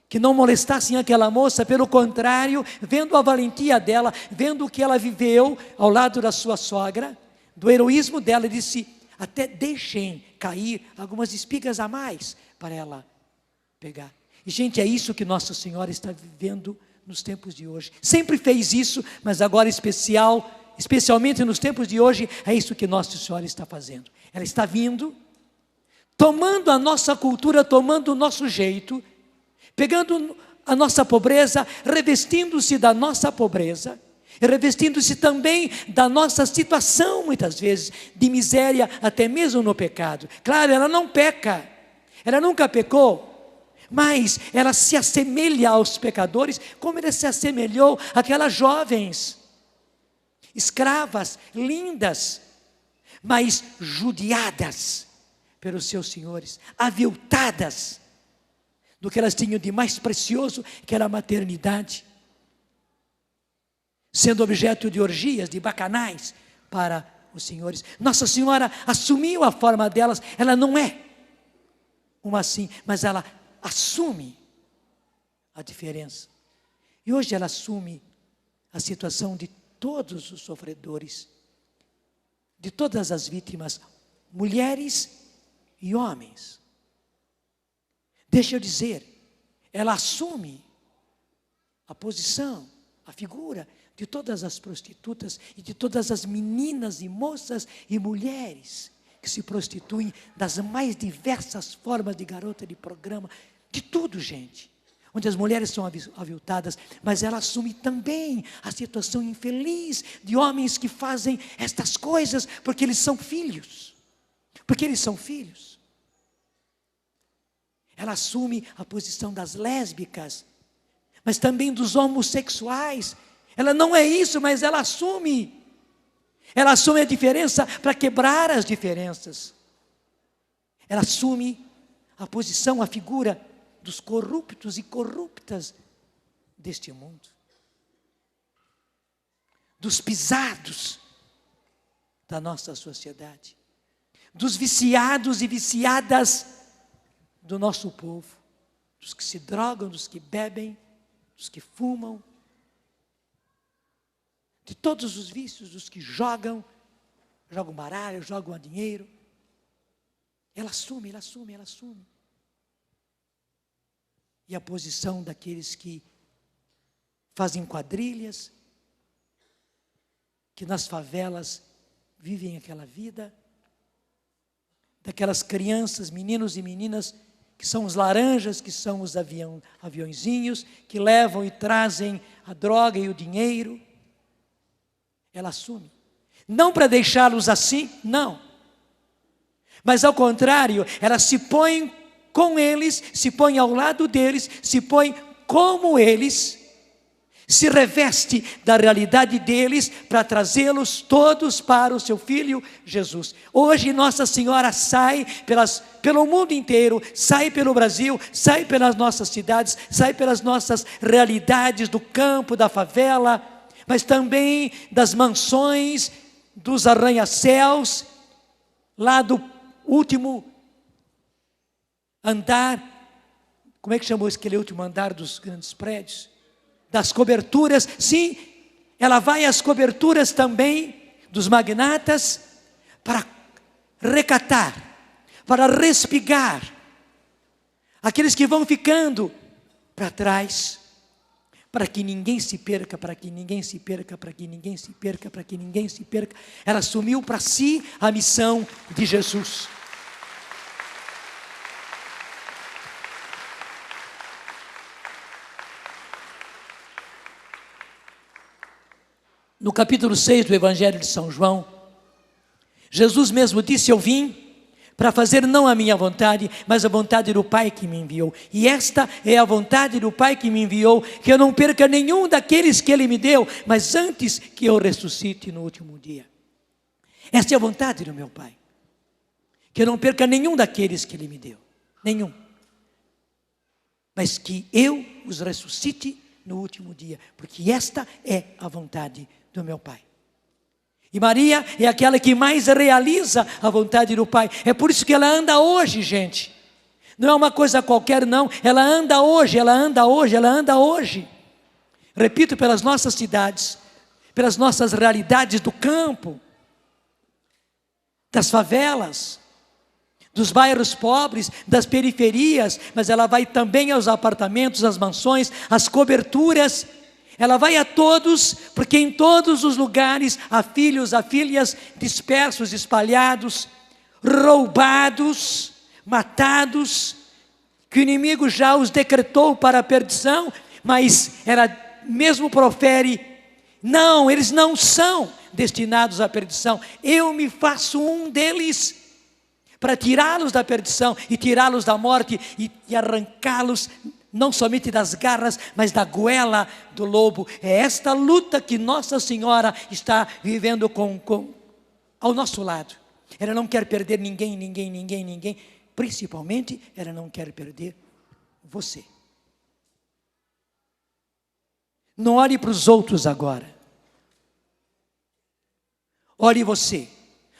S1: que não molestassem aquela moça, pelo contrário, vendo a valentia dela, vendo o que ela viveu ao lado da sua sogra, do heroísmo dela, disse: até deixem cair algumas espigas a mais para ela pegar. E gente, é isso que Nossa Senhora está vivendo nos tempos de hoje. Sempre fez isso, mas agora especialmente nos tempos de hoje, é isso que Nossa Senhora está fazendo. Ela está vindo, tomando a nossa cultura, tomando o nosso jeito, pegando a nossa pobreza, revestindo-se da nossa pobreza, e revestindo-se também da nossa situação, muitas vezes, de miséria, até mesmo no pecado. Claro, ela não peca, ela nunca pecou, mas ela se assemelha aos pecadores, como ela se assemelhou àquelas jovens, escravas, lindas, mas judiadas pelos seus senhores, aviltadas do que elas tinham de mais precioso, que era a maternidade, sendo objeto de orgias, de bacanais para os senhores. Nossa Senhora assumiu a forma delas. Ela não é uma assim, mas ela assume a diferença. E hoje ela assume a situação de todos os sofredores, de todas as vítimas, mulheres e homens. Deixa eu dizer, ela assume a posição, a figura de todas as prostitutas e de todas as meninas e moças e mulheres que se prostituem das mais diversas formas de garota de programa, de tudo, gente. Onde as mulheres são aviltadas, mas ela assume também a situação infeliz de homens que fazem estas coisas porque eles são filhos. Porque eles são filhos. Ela assume a posição das lésbicas, mas também dos homossexuais. Ela não é isso, mas ela assume. Ela assume a diferença para quebrar as diferenças. Ela assume a posição, a figura dos corruptos e corruptas deste mundo. Dos pisados da nossa sociedade. Dos viciados e viciadas do nosso povo, dos que se drogam, dos que bebem, dos que fumam, de todos os vícios, dos que jogam baralho, jogam dinheiro. Ela assume, ela assume, ela assume. E a posição daqueles que fazem quadrilhas, que nas favelas vivem aquela vida, daquelas crianças, meninos e meninas, que são os laranjas, que são os aviãozinhos, que levam e trazem a droga e o dinheiro. Ela assume. Não para deixá-los assim, não. Mas ao contrário, ela se põe com eles, se põe ao lado deles, se põe como eles, se reveste da realidade deles para trazê-los todos para o seu Filho Jesus. Hoje Nossa Senhora sai pelo mundo inteiro, sai pelo Brasil, sai pelas nossas cidades, sai pelas nossas realidades do campo, da favela, mas também das mansões, dos arranha-céus, lá do último andar, como é que chamou aquele último andar dos grandes prédios? Das coberturas, sim, ela vai às coberturas também dos magnatas para recatar, para respigar aqueles que vão ficando para trás, para que ninguém se perca, para que ninguém se perca, para que ninguém se perca, para que ninguém se perca. Ela assumiu para si a missão de Jesus. No capítulo 6 do Evangelho de São João, Jesus mesmo disse: eu vim para fazer não a minha vontade, mas a vontade do Pai que me enviou. E esta é a vontade do Pai que me enviou, que eu não perca nenhum daqueles que Ele me deu, mas antes que eu ressuscite no último dia. Esta é a vontade do meu Pai, que eu não perca nenhum daqueles que Ele me deu, nenhum, mas que eu os ressuscite no último dia, porque esta é a vontade do meu Pai. E Maria é aquela que mais realiza a vontade do Pai. É por isso que ela anda hoje, gente. Não é uma coisa qualquer, não. Ela anda hoje, ela anda hoje, ela anda hoje. Repito, pelas nossas cidades, pelas nossas realidades do campo, das favelas, dos bairros pobres, das periferias, mas ela vai também aos apartamentos, às mansões, às coberturas. Ela vai a todos, porque em todos os lugares há filhos, há filhas dispersos, espalhados, roubados, matados, que o inimigo já os decretou para a perdição, mas ela mesmo profere: não, eles não são destinados à perdição, eu me faço um deles, para tirá-los da perdição e tirá-los da morte e arrancá-los não somente das garras, mas da goela do lobo. É esta luta que Nossa Senhora está vivendo ao nosso lado. Ela não quer perder ninguém, principalmente ela não quer perder você. Não olhe para os outros agora, olhe você.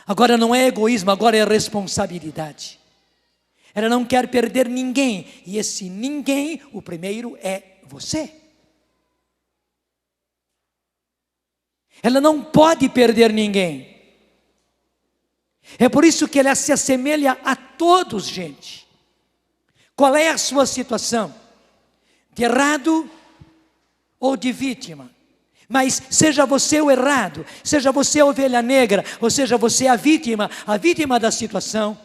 S1: Agora não é egoísmo, agora é responsabilidade. Ela não quer perder ninguém, e esse ninguém, o primeiro é você. Ela não pode perder ninguém. É por isso que ela se assemelha a todos, gente. Qual é a sua situação? De errado ou de vítima? Mas seja você o errado, seja você a ovelha negra, ou seja você a vítima da situação,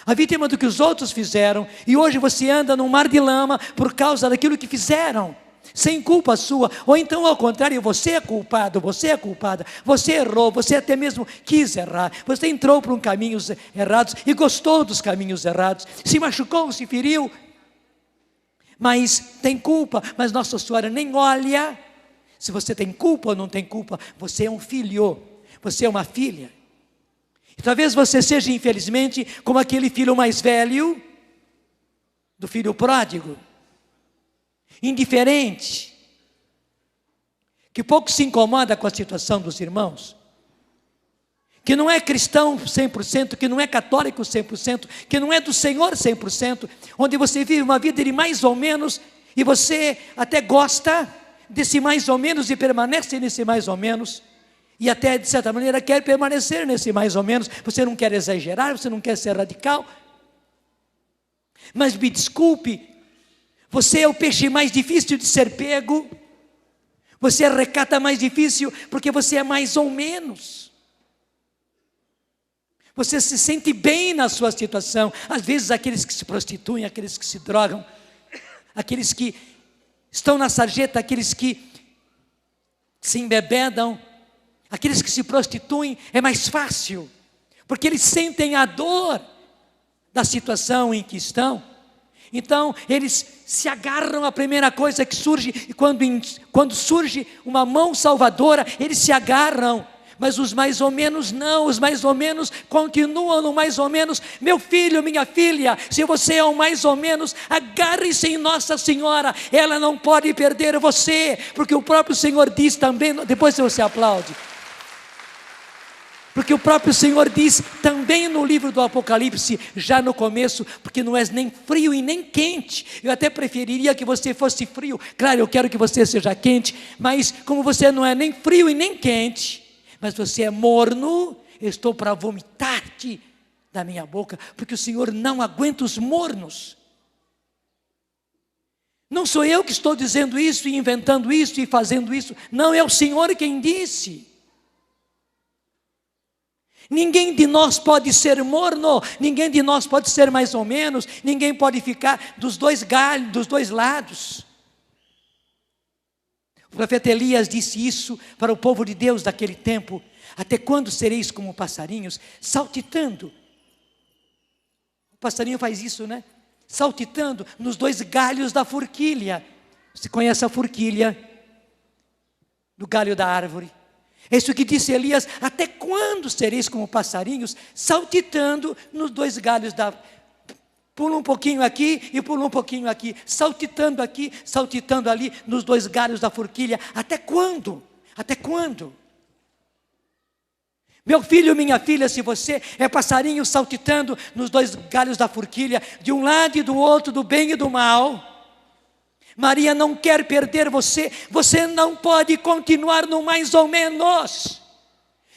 S1: a vítima do que os outros fizeram, e hoje você anda num mar de lama por causa daquilo que fizeram, sem culpa sua, ou então ao contrário, você é culpado, você é culpada, você errou, você até mesmo quis errar, você entrou por caminhos errados e gostou dos caminhos errados, se machucou, se feriu, mas tem culpa, mas Nossa Senhora nem olha se você tem culpa ou não tem culpa. Você é um filho, você é uma filha. E talvez você seja, infelizmente, como aquele filho mais velho, do filho pródigo, indiferente, que pouco se incomoda com a situação dos irmãos, que não é cristão 100%, que não é católico 100%, que não é do Senhor 100%, onde você vive uma vida de mais ou menos, e você até gosta desse mais ou menos e permanece nesse mais ou menos, e até de certa maneira quer permanecer nesse mais ou menos. Você não quer exagerar, você não quer ser radical, mas me desculpe, você é o peixe mais difícil de ser pego, você é a recata mais difícil, porque você é mais ou menos, você se sente bem na sua situação. Às vezes aqueles que se prostituem, aqueles que se drogam, aqueles que estão na sarjeta, aqueles que se embebedam, aqueles que se prostituem, é mais fácil, porque eles sentem a dor da situação em que estão, Então eles se agarram à primeira coisa que surge, e quando surge uma mão salvadora, eles se agarram. Mas os mais ou menos não, os mais ou menos continuam no mais ou menos. Meu filho, minha filha, se você é o mais ou menos, agarre-se em Nossa Senhora, ela não pode perder você, porque o próprio Senhor diz também, depois você aplaude, porque o próprio Senhor diz também no livro do Apocalipse, já no começo, porque não és nem frio e nem quente. Eu até preferiria que você fosse frio, claro, eu quero que você seja quente, mas como você não é nem frio e nem quente, mas você é morno, eu estou para vomitar-te da minha boca, porque o Senhor não aguenta os mornos. Não sou eu que estou dizendo isso, e inventando isso, e fazendo isso, não, é o Senhor quem disse. Ninguém de nós pode ser morno, ninguém de nós pode ser mais ou menos, ninguém pode ficar dos dois galhos, dos dois lados. O profeta Elias disse isso para o povo de Deus daquele tempo: até quando sereis como passarinhos, saltitando? O passarinho faz isso, né? Saltitando nos dois galhos da forquilha. Você conhece a forquilha do galho da árvore? É isso que disse Elias: até quando sereis como passarinhos, saltitando nos dois galhos da... Pula um pouquinho aqui e pula um pouquinho aqui, saltitando aqui, saltitando ali, nos dois galhos da forquilha. Até quando? Até quando? Meu filho, minha filha, se você é passarinho saltitando nos dois galhos da forquilha, de um lado e do outro, do bem e do mal, Maria não quer perder você. Você não pode continuar no mais ou menos,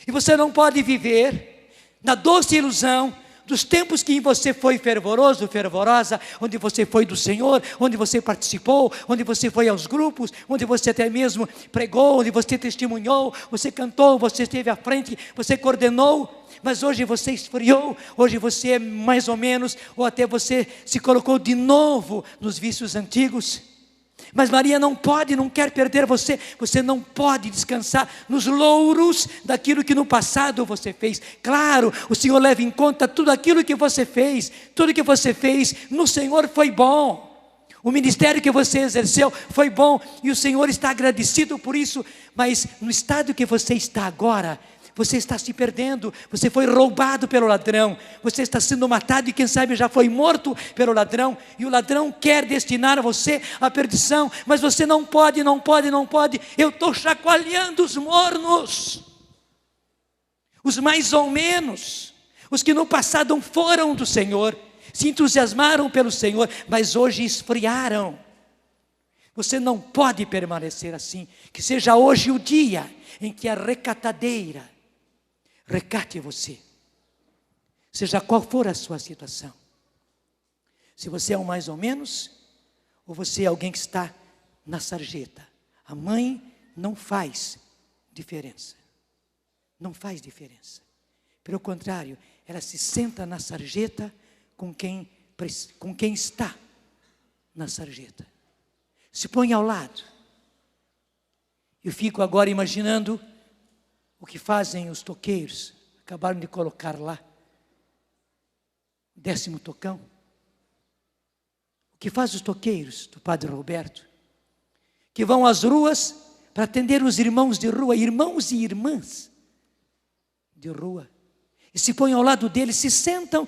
S1: e você não pode viver na doce ilusão dos tempos que você foi fervoroso, fervorosa, onde você foi do Senhor, onde você participou, onde você foi aos grupos, onde você até mesmo pregou, onde você testemunhou, você cantou, você esteve à frente, você coordenou. Mas hoje você esfriou, hoje você é mais ou menos, ou até você se colocou de novo nos vícios antigos. Mas Maria não pode, não quer perder você. Você não pode descansar nos louros daquilo que no passado você fez. Claro, o Senhor leva em conta tudo aquilo que você fez. Tudo que você fez no Senhor foi bom. O ministério que você exerceu foi bom, e o Senhor está agradecido por isso. Mas no estado que você está agora, você está se perdendo, você foi roubado pelo ladrão, você está sendo matado, e quem sabe já foi morto pelo ladrão, e o ladrão quer destinar você à perdição, mas você não pode, não pode, não pode. Eu estou chacoalhando os mornos, os mais ou menos, os que no passado foram do Senhor, se entusiasmaram pelo Senhor, mas hoje esfriaram. Você não pode permanecer assim. Que seja hoje o dia em que a recatadeira recate você, seja qual for a sua situação. Se você é um mais ou menos, ou você é alguém que está na sarjeta. A mãe não faz diferença, não faz diferença. Pelo contrário, ela se senta na sarjeta com quem está na sarjeta. Se põe ao lado. Eu fico agora imaginando o que fazem os toqueiros. Acabaram de colocar lá 10º tocão. O que fazem os toqueiros do Padre Roberto, que vão às ruas para atender os irmãos de rua, irmãos e irmãs de rua, e se põem ao lado deles, se sentam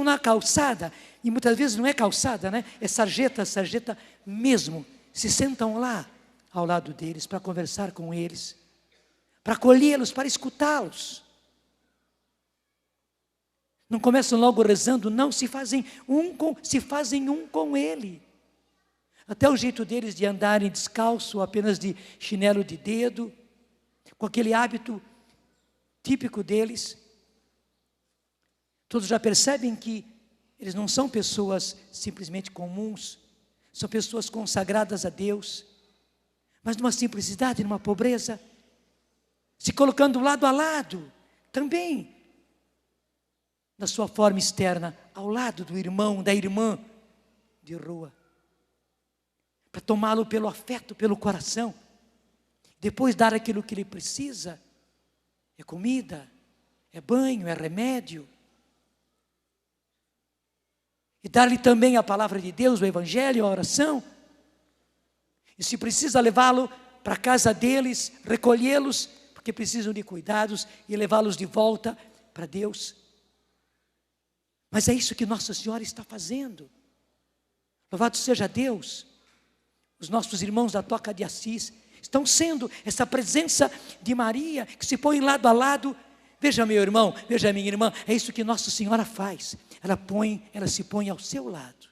S1: na calçada, e muitas vezes não é calçada, né? É sarjeta mesmo, se sentam lá ao lado deles para conversar com eles, para acolhê-los, para escutá-los. Não começam logo rezando, não, se fazem um com ele. Até o jeito deles de andarem descalço, apenas de chinelo de dedo, com aquele hábito típico deles. Todos já percebem que eles não são pessoas simplesmente comuns, são pessoas consagradas a Deus, mas numa simplicidade, numa pobreza, se colocando lado a lado, também na sua forma externa, ao lado do irmão, da irmã de rua, para tomá-lo pelo afeto, pelo coração, depois dar aquilo que ele precisa. É comida, é banho, é remédio. e dar-lhe também a palavra de Deus, o evangelho, a oração. E se precisa levá-lo para a casa deles, recolhê-los, porque precisam de cuidados, e levá-los de volta para Deus. Mas é isso que Nossa Senhora está fazendo. Louvado seja Deus. Os nossos irmãos da Toca de Assis estão sendo essa presença de Maria, que se põe lado a lado. Veja, meu irmão, veja, minha irmã, é isso que Nossa Senhora faz. Ela se põe ao seu lado.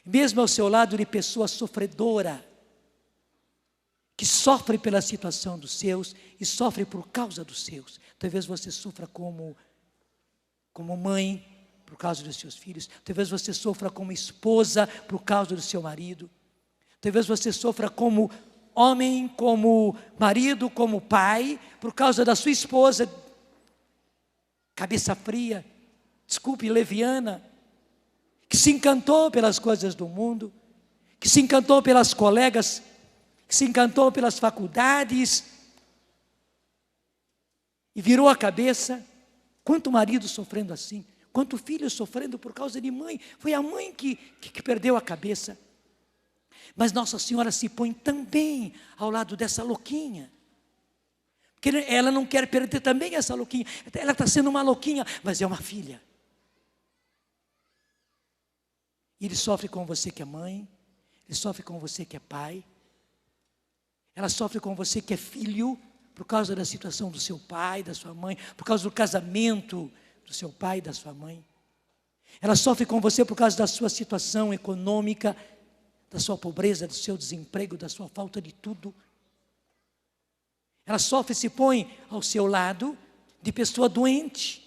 S1: Mesmo ao seu lado de pessoa sofredora, que sofre pela situação dos seus e sofre por causa dos seus. Talvez você sofra como mãe, por causa dos seus filhos. Talvez você sofra como esposa, por causa do seu marido. Talvez você sofra como homem, como marido, como pai, por causa da sua esposa, cabeça fria, desculpe, leviana, que se encantou pelas coisas do mundo, que se encantou pelas colegas, que se encantou pelas faculdades, e virou a cabeça. Quanto marido sofrendo assim, quanto filho sofrendo por causa de mãe. Foi a mãe que perdeu a cabeça. Mas Nossa Senhora se põe também ao lado dessa louquinha, porque ela não quer perder também essa louquinha. Ela está sendo uma louquinha, mas é uma filha. E ele sofre com você que é mãe, ele sofre com você que é pai, ela sofre com você que é filho, por causa da situação do seu pai, da sua mãe, por causa do casamento do seu pai e da sua mãe. Ela sofre com você por causa da sua situação econômica, da sua pobreza, do seu desemprego, da sua falta de tudo. Ela sofre e se põe ao seu lado de pessoa doente,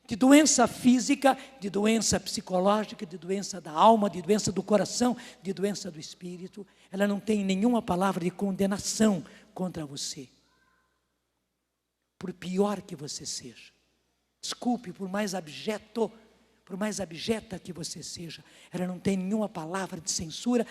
S1: de doença física, de doença psicológica, de doença da alma, de doença do coração, de doença do espírito. Ela não tem nenhuma palavra de condenação contra você, por pior que você seja. Desculpe, por mais abjeta que você seja, ela não tem nenhuma palavra de censura,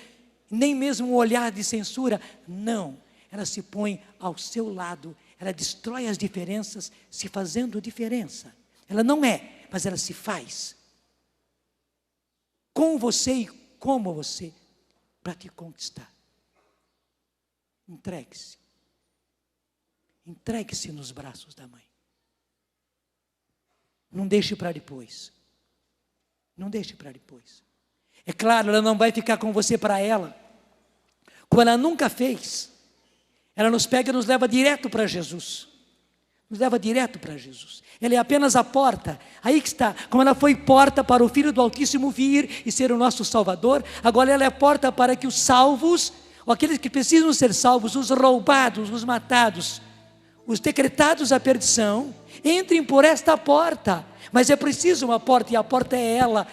S1: nem mesmo um olhar de censura. Não, ela se põe ao seu lado, ela destrói as diferenças, se fazendo diferença. Ela não é, mas ela se faz com você e como você, para te conquistar. Entregue-se. Entregue-se nos braços da mãe. Não deixe para depois. Não deixe para depois. É claro, ela não vai ficar com você para ela, como ela nunca fez. Ela nos pega e nos leva direto para Jesus. Nos leva direto para Jesus. Ela é apenas a porta. Aí que está. Como ela foi porta para o Filho do Altíssimo vir e ser o nosso Salvador, agora ela é a porta para que os salvos, ou aqueles que precisam ser salvos, os roubados, os matados, os decretados à perdição, entrem por esta porta. Mas é preciso uma porta, e a porta é ela.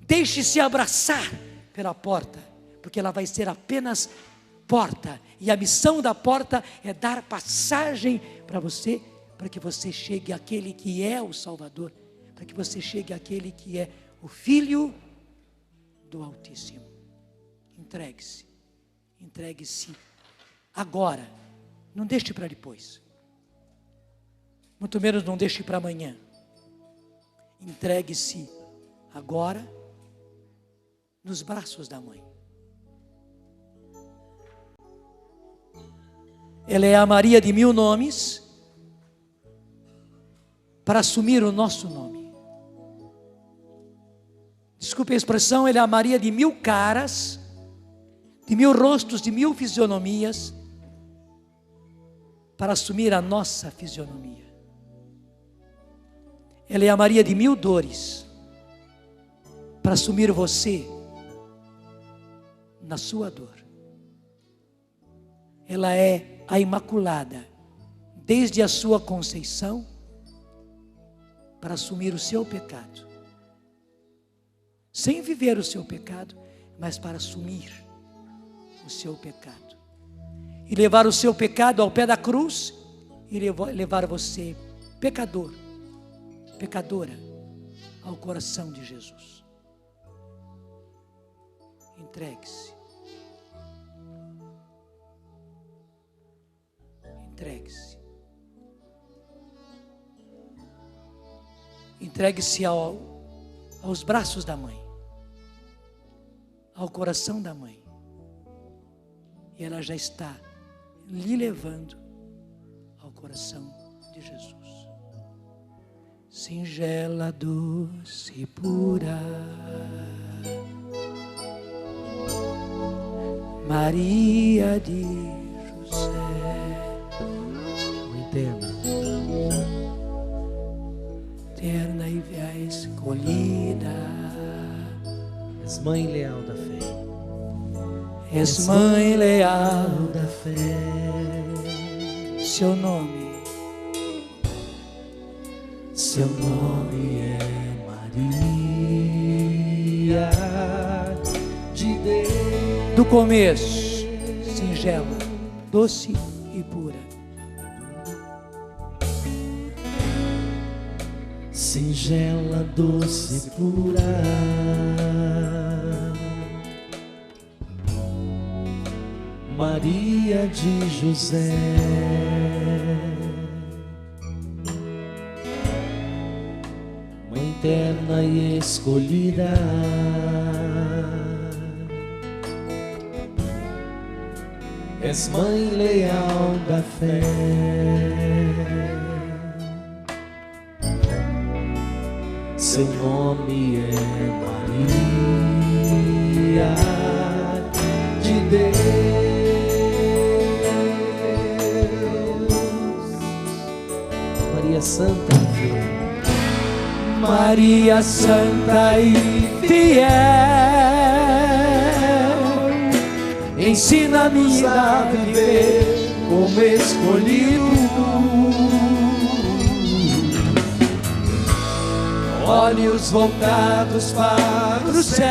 S1: Deixe-se abraçar pela porta, porque ela vai ser apenas porta, e a missão da porta é dar passagem para você, para que você chegue àquele que é o Salvador, para que você chegue àquele que é o Filho do Altíssimo. Entregue-se, entregue-se agora, não deixe para depois, muito menos não deixe para amanhã. Entregue-se agora nos braços da mãe. Ela é a Maria de 1000 nomes para assumir o nosso nome. Desculpe a expressão, ela é a Maria de 1000 caras, de 1000 rostos, de 1000 fisionomias, para assumir a nossa fisionomia. Ela é a Maria de 1000 dores, para assumir você na sua dor. Ela é a Imaculada, desde a sua conceição, para assumir o seu pecado, sem viver o seu pecado, mas para assumir o seu pecado, e levar o seu pecado ao pé da cruz, e levar você, pecador, pecadora, ao coração de Jesus. Entregue-se. Entregue-se. Entregue-se aos braços da mãe, ao coração da mãe. E ela já está lhe levando ao coração de Jesus. Singela, doce e pura, Maria de José, terna e via escolhida,
S2: és mãe leal da fé,
S1: és mãe leal
S2: da fé.
S1: Seu nome
S2: é Maria de Deus.
S1: do começo, singela, doce e pura.
S2: Singela, doce e pura, Maria de José, mãe terna e escolhida, és mãe leal da fé. Seu nome é Maria de Deus, Maria Santa e fiel,
S1: Maria Santa e fiel, ensina-me a viver como escolhido, olhos voltados para o céu,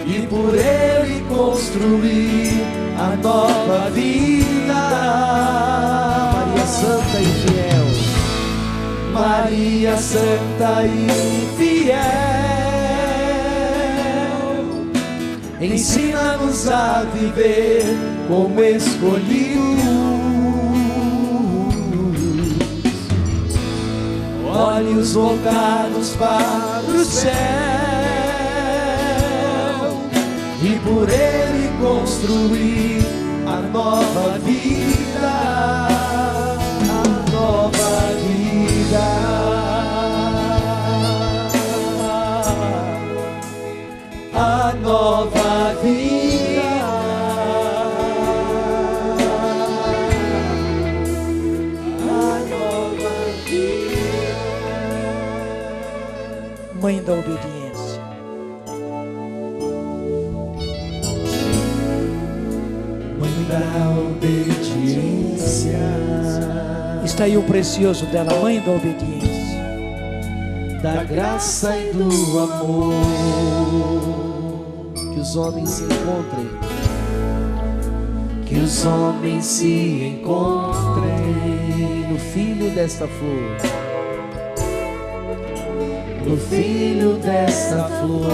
S1: e por ele construir a nova vida.
S2: Maria Santa e fiel,
S1: Maria Santa e fiel, ensina-nos a viver como escolhidos, olhos voltados para o céu, e por ele construir a nova vida, a nova vida, a nova vida, a nova vida. Mãe da obediência,
S2: mãe da obediência,
S1: está aí o precioso dela, mãe da obediência,
S2: da graça e do amor, que os homens se encontrem, que os homens se encontrem no filho desta flor, no filho desta flor.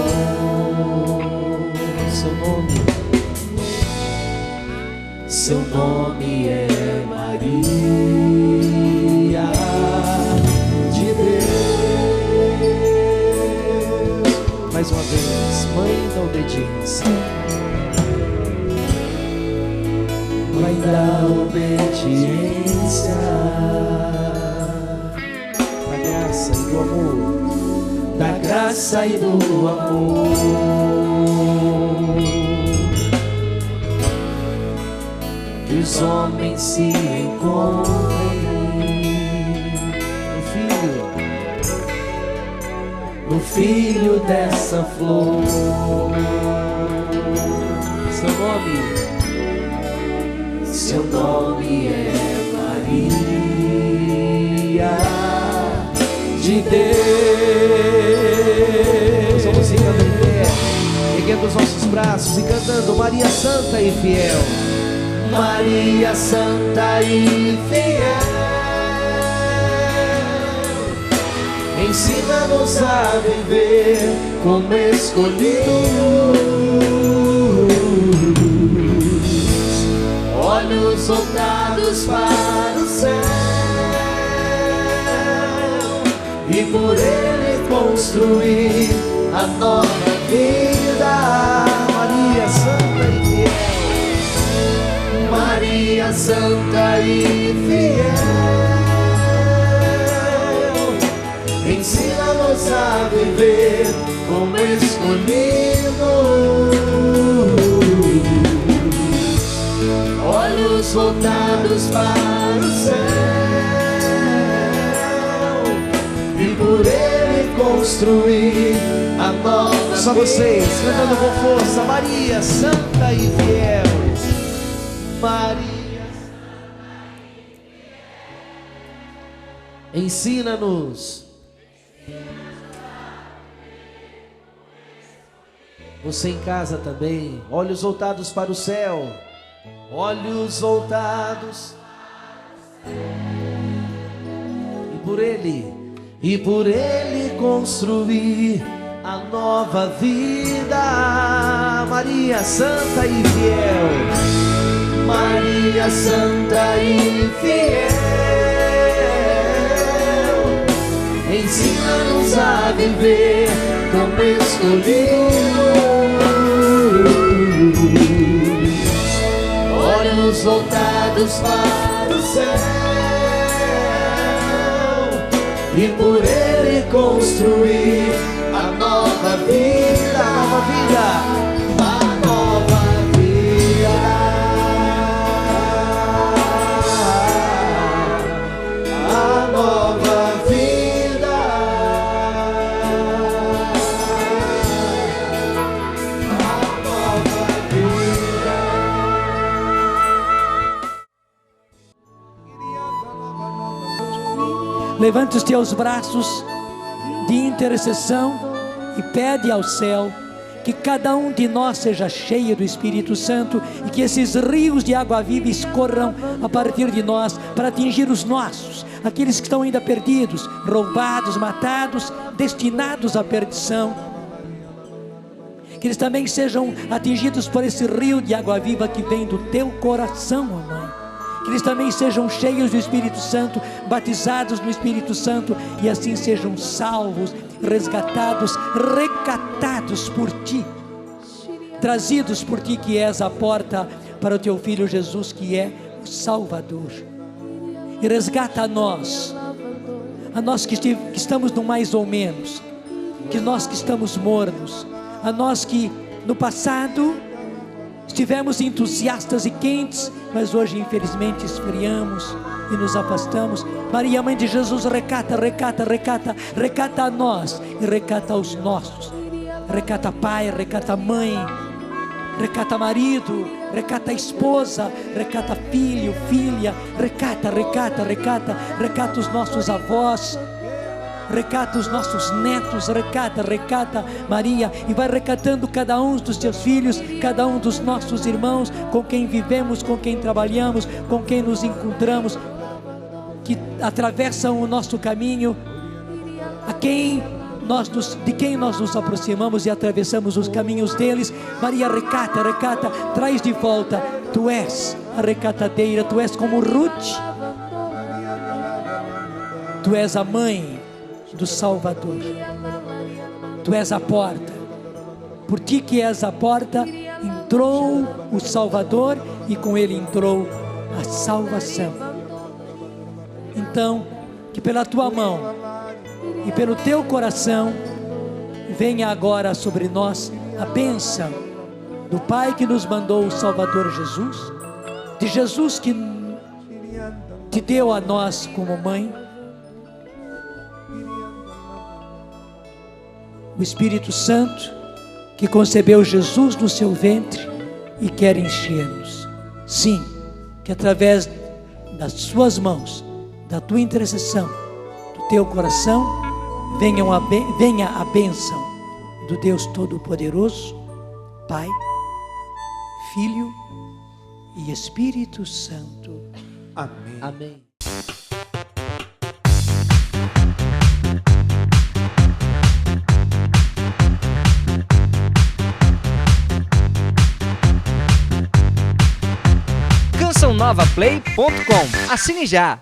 S2: Seu nome é Maria de Deus. Mais uma vez, mãe da obediência, mãe da obediência, da graça e do amor, da graça e do amor, que os homens se encontrem no filho dessa flor. Seu nome é Maria de Deus. Vamos ficando em pé, erguendo os nossos braços e cantando Maria Santa e fiel, Maria Santa e fiel, ensina-nos a viver como escolhidos, olhos voltados para o céu, e por Ele construir a nova vida. Maria Santa e fiel, Maria Santa e fiel, ensina-nos a viver como escolhidos, olhos voltados para o céu, e por Ele construir a nova. Só vocês, cantando com força. Maria Santa e fiel, Maria Santa e fiel, ensina-nos. Você em casa também, olhos voltados para o céu, olhos voltados, e por Ele construir a nova vida. Maria Santa e fiel, Maria Santa e fiel, ensina-nos a viver como escolhidos, olhos voltados para o céu, e por Ele construir a nova vida, a nova vida, a nova vida, a nova vida, a nova vida.
S1: Levante os teus braços de intercessão e pede ao céu que cada um de nós seja cheio do Espírito Santo e que esses rios de água viva escorram a partir de nós para atingir os nossos, aqueles que estão ainda perdidos, roubados, matados, destinados à perdição. Que eles também sejam atingidos por esse rio de água viva que vem do teu coração, ó Mãe. Que eles também sejam cheios do Espírito Santo, batizados no Espírito Santo, e assim sejam salvos, resgatados, recatados por Ti, trazidos por Ti, que és a porta para o Teu Filho Jesus, que é o Salvador. E resgata a nós que estamos no mais ou menos, que nós que estamos mornos, a nós que no passado estivemos entusiastas e quentes, mas hoje infelizmente esfriamos e nos afastamos. Maria, Mãe de Jesus, recata a nós e recata aos nossos. Recata pai, recata mãe, recata marido, recata esposa, recata filho, filha, recata os nossos avós, recata os nossos netos, recata, Maria, e vai recatando cada um dos teus filhos, cada um dos nossos irmãos, com quem vivemos, com quem trabalhamos, com quem nos encontramos, que atravessam o nosso caminho, de quem nós nos aproximamos e atravessamos os caminhos deles. Maria, recata, traz de volta. Tu és a recatadeira, Tu és como Ruth, Tu és a mãe do Salvador, Tu és a porta. Por Ti que és a porta, entrou o Salvador e com Ele entrou a salvação. Então, que pela Tua mão e pelo Teu coração venha agora sobre nós a bênção do Pai que nos mandou o Salvador Jesus, de Jesus que Te deu a nós como mãe, o Espírito Santo que concebeu Jesus no seu ventre e quer encher-nos. Sim, que através das suas mãos, da tua intercessão, do teu coração, venha a bênção do Deus Todo-Poderoso, Pai, Filho e Espírito Santo.
S2: Amém. Amém.
S3: CançãoNovaPlay.com. Assine já!